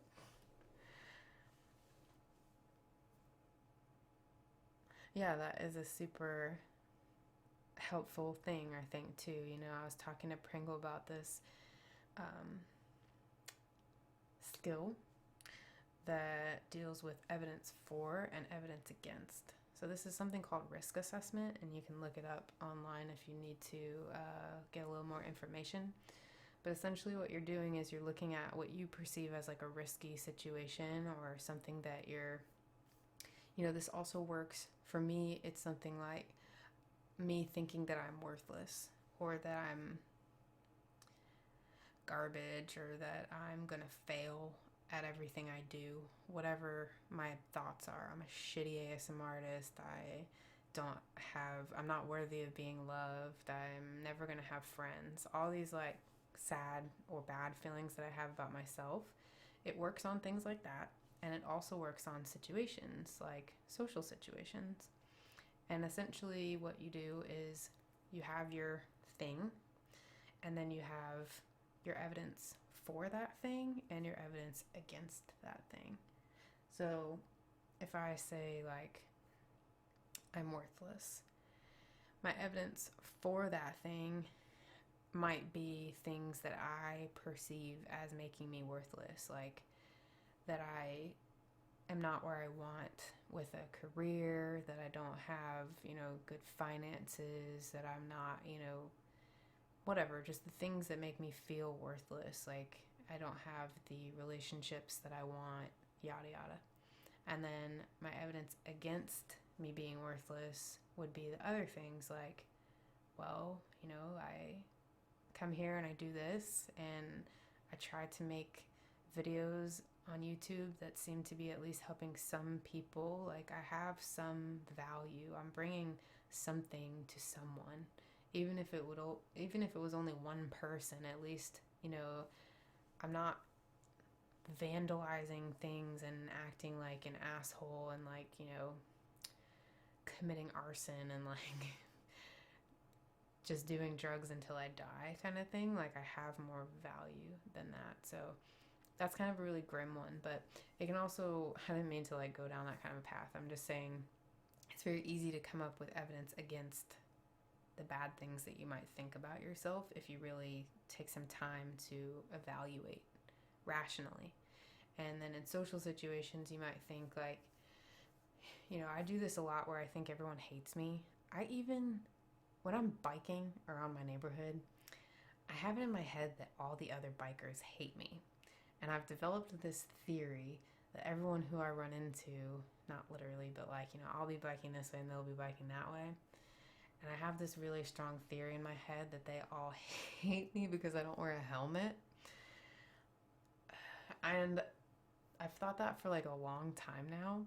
Yeah, that is a super helpful thing, I think, too. You know, I was talking to Pringle about this skill that deals with evidence for and evidence against. So this is something called risk assessment, and you can look it up online if you need to get a little more information. But essentially what you're doing is you're looking at what you perceive as like a risky situation or something that you're, this also works for me. It's something like me thinking that I'm worthless or that I'm garbage or that I'm gonna fail at everything I do, whatever my thoughts are. I'm a shitty ASMR artist. I'm not worthy of being loved. I'm never gonna have friends. All these like sad or bad feelings that I have about myself. It works on things like that, and it also works on situations like social situations. And essentially what you do is you have your thing, and then you have your evidence for that thing and your evidence against that thing. So if I say like I'm worthless, my evidence for that thing might be things that I perceive as making me worthless, like that I am not where I want with a career, that I don't have, good finances, that I'm not, whatever, just the things that make me feel worthless, like I don't have the relationships that I want, yada yada. And then my evidence against me being worthless would be the other things like, well, I come here and I do this, and I try to make videos on YouTube that seem to be at least helping some people. Like I have some value. I'm bringing something to someone. Even if it was only one person, at least, I'm not vandalizing things and acting like an asshole and like, committing arson and like just doing drugs until I die kind of thing. Like I have more value than that. So that's kind of a really grim one, but it can also, I didn't mean to like go down that kind of path. I'm just saying it's very easy to come up with evidence against the bad things that you might think about yourself if you really take some time to evaluate rationally. And then in social situations, you might think like, I do this a lot where I think everyone hates me. When I'm biking around my neighborhood, I have it in my head that all the other bikers hate me. And I've developed this theory that everyone who I run into, not literally, but like, I'll be biking this way and they'll be biking that way. And I have this really strong theory in my head that they all hate me because I don't wear a helmet. And I've thought that for like a long time now.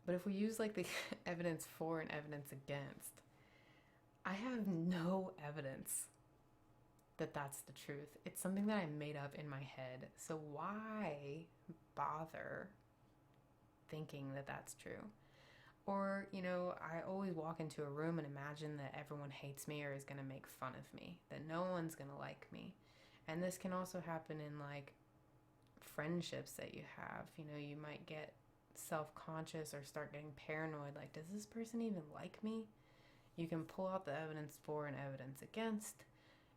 But if we use like the evidence for and evidence against, I have no evidence that that's the truth. It's something that I made up in my head. So why bother thinking that that's true? Or, I always walk into a room and imagine that everyone hates me or is going to make fun of me, that no one's going to like me. And this can also happen in like friendships that you have. You might get self-conscious or start getting paranoid. Like, does this person even like me? You can pull out the evidence for and evidence against.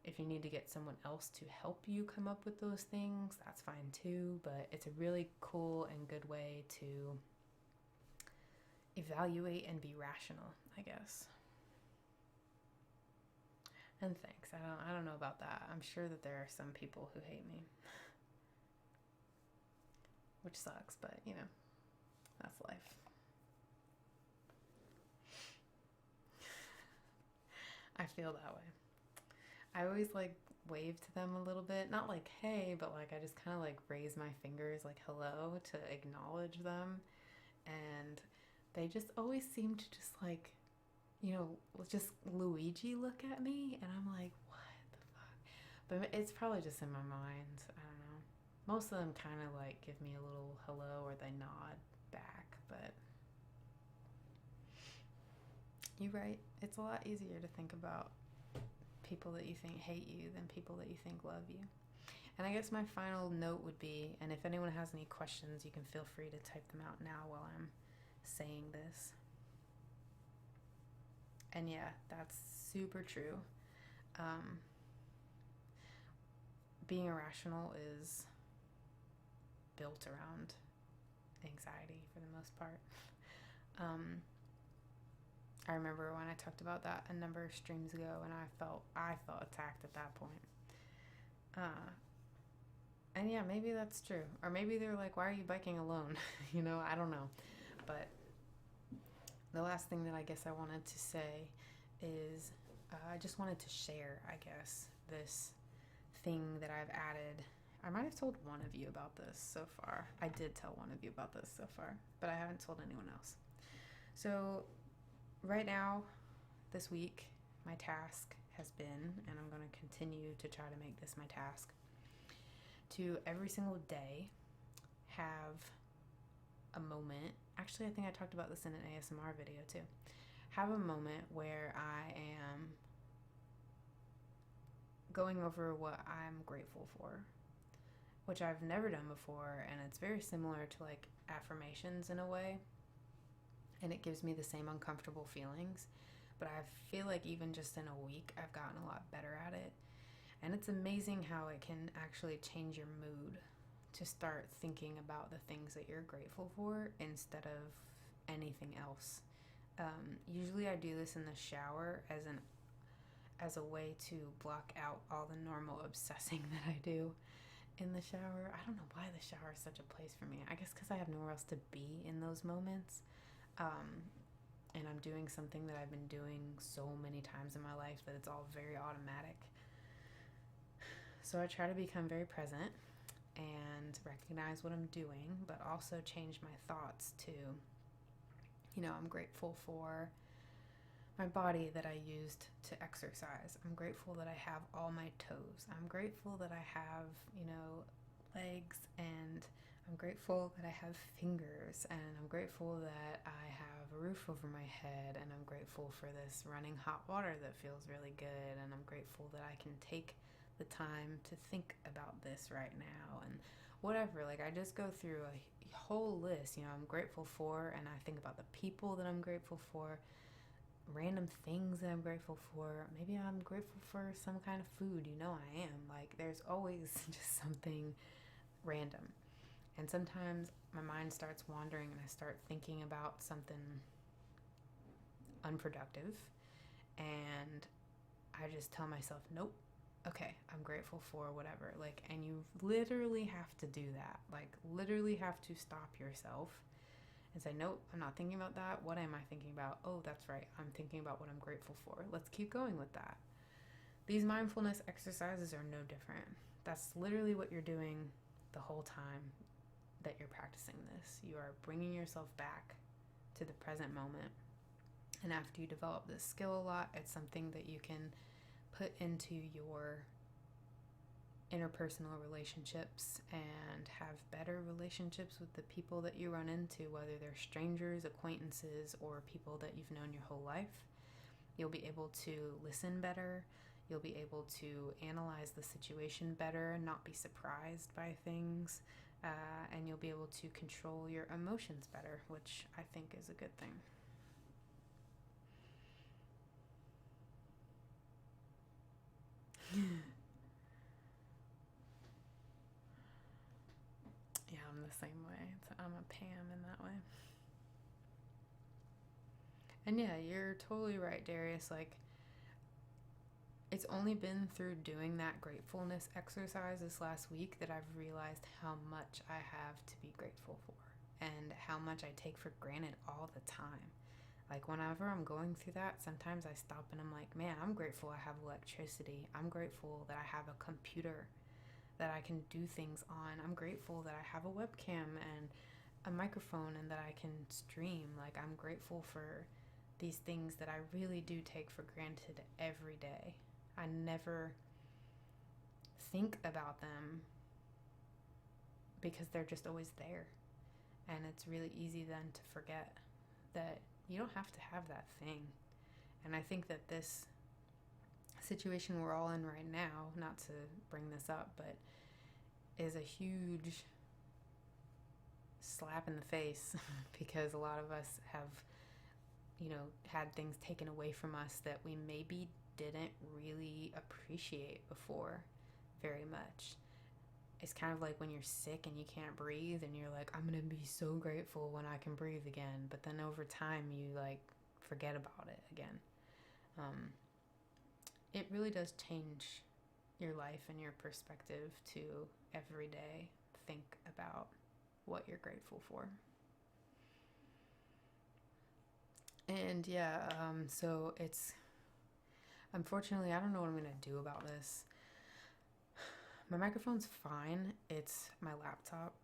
If you need to get someone else to help you come up with those things, that's fine too. But it's a really cool and good way to evaluate and be rational, I guess. And thanks. I don't know about that. I'm sure that there are some people who hate me, which sucks, but that's life. I feel that way. I always like wave to them a little bit, not like hey, but like I just kind of like raise my fingers like hello to acknowledge them, and they just always seem to just like, just Luigi look at me, and I'm like, what the fuck? But it's probably just in my mind. I don't know. Most of them kind of like give me a little hello or they nod back, but you're right. It's a lot easier to think about people that you think hate you than people that you think love you. And I guess my final note would be, and if anyone has any questions, you can feel free to type them out now while I'm saying this. And yeah, that's super true. Being irrational is built around anxiety for the most part. I remember when I talked about that a number of streams ago, and I felt attacked at that point. And yeah, maybe that's true. Or maybe they're like, why are you biking alone? I don't know. But the last thing that I guess I wanted to say is I just wanted to share, I guess, this thing that I've added. I might have told one of you about this so far. I did tell one of you about this so far, but I haven't told anyone else. So right now, this week, my task has been, and I'm going to continue to try to make this my task, to every single day have a moment. Actually, I think I talked about this in an ASMR video too. Have a moment where I am going over what I'm grateful for, which I've never done before, and it's very similar to like affirmations in a way, and it gives me the same uncomfortable feelings, but I feel like even just in a week I've gotten a lot better at it, and it's amazing how it can actually change your mood to start thinking about the things that you're grateful for instead of anything else. Usually I do this in the shower as a way to block out all the normal obsessing that I do in the shower. I don't know why the shower is such a place for me. I guess because I have nowhere else to be in those moments. And I'm doing something that I've been doing so many times in my life that it's all very automatic. So I try to become very present and recognize what I'm doing, but also change my thoughts to, I'm grateful for my body that I used to exercise. I'm grateful that I have all my toes. I'm grateful that I have, legs, and I'm grateful that I have fingers, and I'm grateful that I have a roof over my head, and I'm grateful for this running hot water that feels really good, and I'm grateful that I can take the time to think about this right now, and whatever. Like, I just go through a whole list, I'm grateful for, and I think about the people that I'm grateful for, random things that I'm grateful for. Maybe I'm grateful for some kind of food. I am. Like, there's always just something random. And sometimes my mind starts wandering and I start thinking about something unproductive, and I just tell myself, nope, okay, I'm grateful for whatever. Like, and you literally have to do that. Like, literally have to stop yourself and say, nope, I'm not thinking about that. What am I thinking about? Oh, that's right, I'm thinking about what I'm grateful for. Let's keep going with that. These mindfulness exercises are no different. That's literally what you're doing the whole time that you're practicing this. You are bringing yourself back to the present moment. And after you develop this skill a lot, it's something that you can put into your interpersonal relationships and have better relationships with the people that you run into, whether they're strangers, acquaintances, or people that you've known your whole life. You'll be able to listen better. You'll be able to analyze the situation better and not be surprised by things. And you'll be able to control your emotions better, which I think is a good thing. Yeah, I'm the same way. I'm a Pam in that way. And yeah, you're totally right, Darius. Like, it's only been through doing that gratefulness exercise this last week that I've realized how much I have to be grateful for and how much I take for granted all the time. Like, whenever I'm going through that, sometimes I stop and I'm like, man, I'm grateful I have electricity. I'm grateful that I have a computer that I can do things on. I'm grateful that I have a webcam and a microphone and that I can stream. Like, I'm grateful for these things that I really do take for granted every day. I never think about them because they're just always there. And it's really easy then to forget that you don't have to have that thing. And I think that this situation we're all in right now, not to bring this up, but is a huge slap in the face because a lot of us have, had things taken away from us that we maybe didn't really appreciate before very much. it's kind of like when you're sick and you can't breathe and you're like, I'm gonna be so grateful when I can breathe again, but then over time you like forget about it again. It really does change your life and your perspective to every day think about what you're grateful for. And yeah, so it's unfortunately, I don't know what I'm gonna do about this. My microphone's fine. It's my laptop.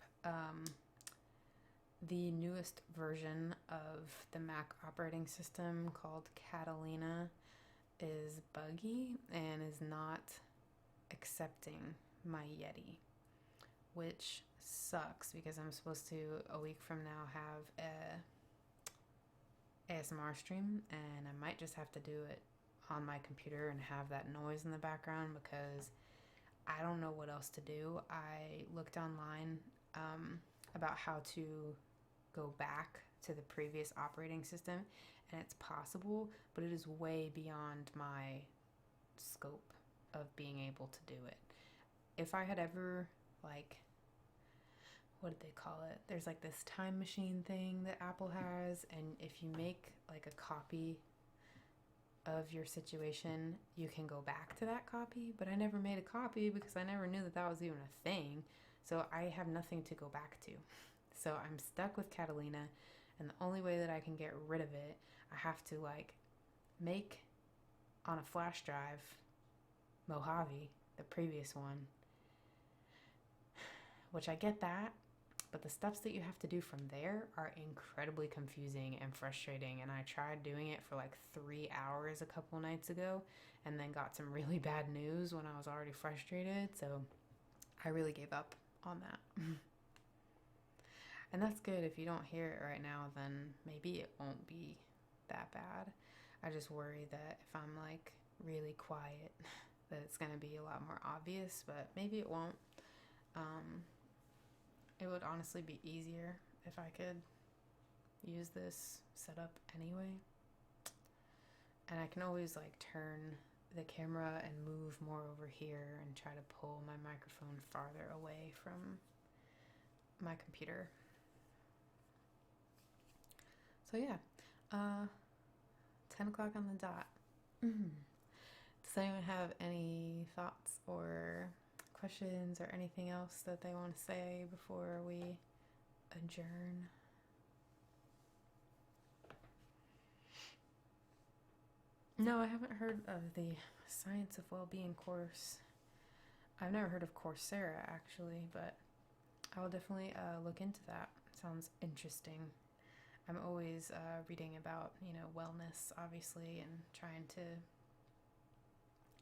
The newest version of the Mac operating system called Catalina is buggy and is not accepting my Yeti, which sucks because I'm supposed to, a week from now, have a ASMR stream, and I might just have to do it on my computer and have that noise in the background because I don't know what else to do. I looked online about how to go back to the previous operating system, and it's possible, but it is way beyond my scope of being able to do it. If I had ever, like, what did they call it? There's like this time machine thing that Apple has, and if you make like a copy of your situation, you can go back to that copy, but I never made a copy because I never knew that that was even a thing. So I have nothing to go back to. So I'm stuck with Catalina, and the only way that I can get rid of it, I have to like make on a flash drive Mojave, the previous one, which I get that, but the steps that you have to do from there are incredibly confusing and frustrating. And I tried doing it for like 3 hours a couple nights ago and then got some really bad news when I was already frustrated. So I really gave up on that. And that's good. If you don't hear it right now, then maybe it won't be that bad. I just worry that if I'm like really quiet, that it's going to be a lot more obvious, but maybe it won't. It would honestly be easier if I could use this setup anyway. And I can always like turn the camera and move more over here and try to pull my microphone farther away from my computer. So yeah, 10 o'clock on the dot. Does anyone have any thoughts or questions or anything else that they want to say before we adjourn? No, I haven't heard of the Science of Wellbeing course. I've never heard of Coursera actually, but I'll definitely look into that. Sounds interesting. I'm always reading about, wellness, obviously, and trying to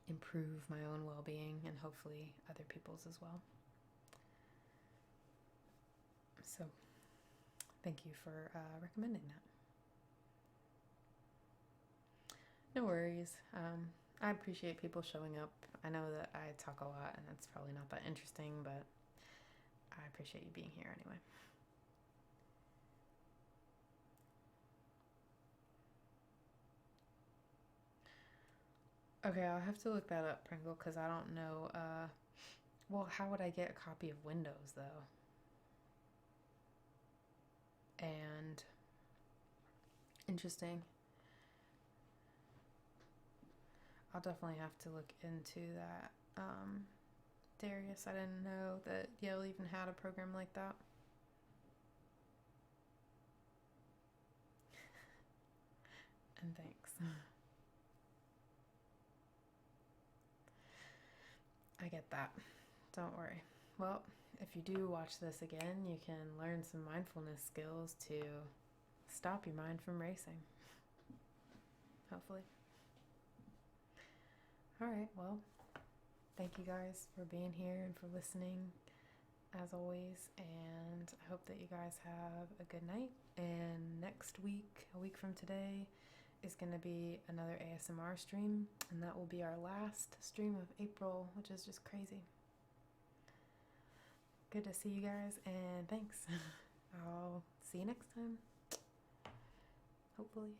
improve my own well-being and hopefully other people's as well. So thank you for recommending that. No worries. I appreciate people showing up. I know that I talk a lot and it's probably not that interesting, but I appreciate you being here anyway. Okay, I'll have to look that up, Pringle, because I don't know. Well, how would I get a copy of Windows, though? And interesting. I'll definitely have to look into that. Darius, I didn't know that Yale even had a program like that. And thanks. I get that. Don't worry. Well, if you do watch this again, you can learn some mindfulness skills to stop your mind from racing. Hopefully. All right, well, thank you guys for being here and for listening, as always, and I hope that you guys have a good night. And next week, a week from today, is going to be another ASMR stream, and that will be our last stream of April, which is just crazy. Good to see you guys, and thanks. I'll see you next time, hopefully.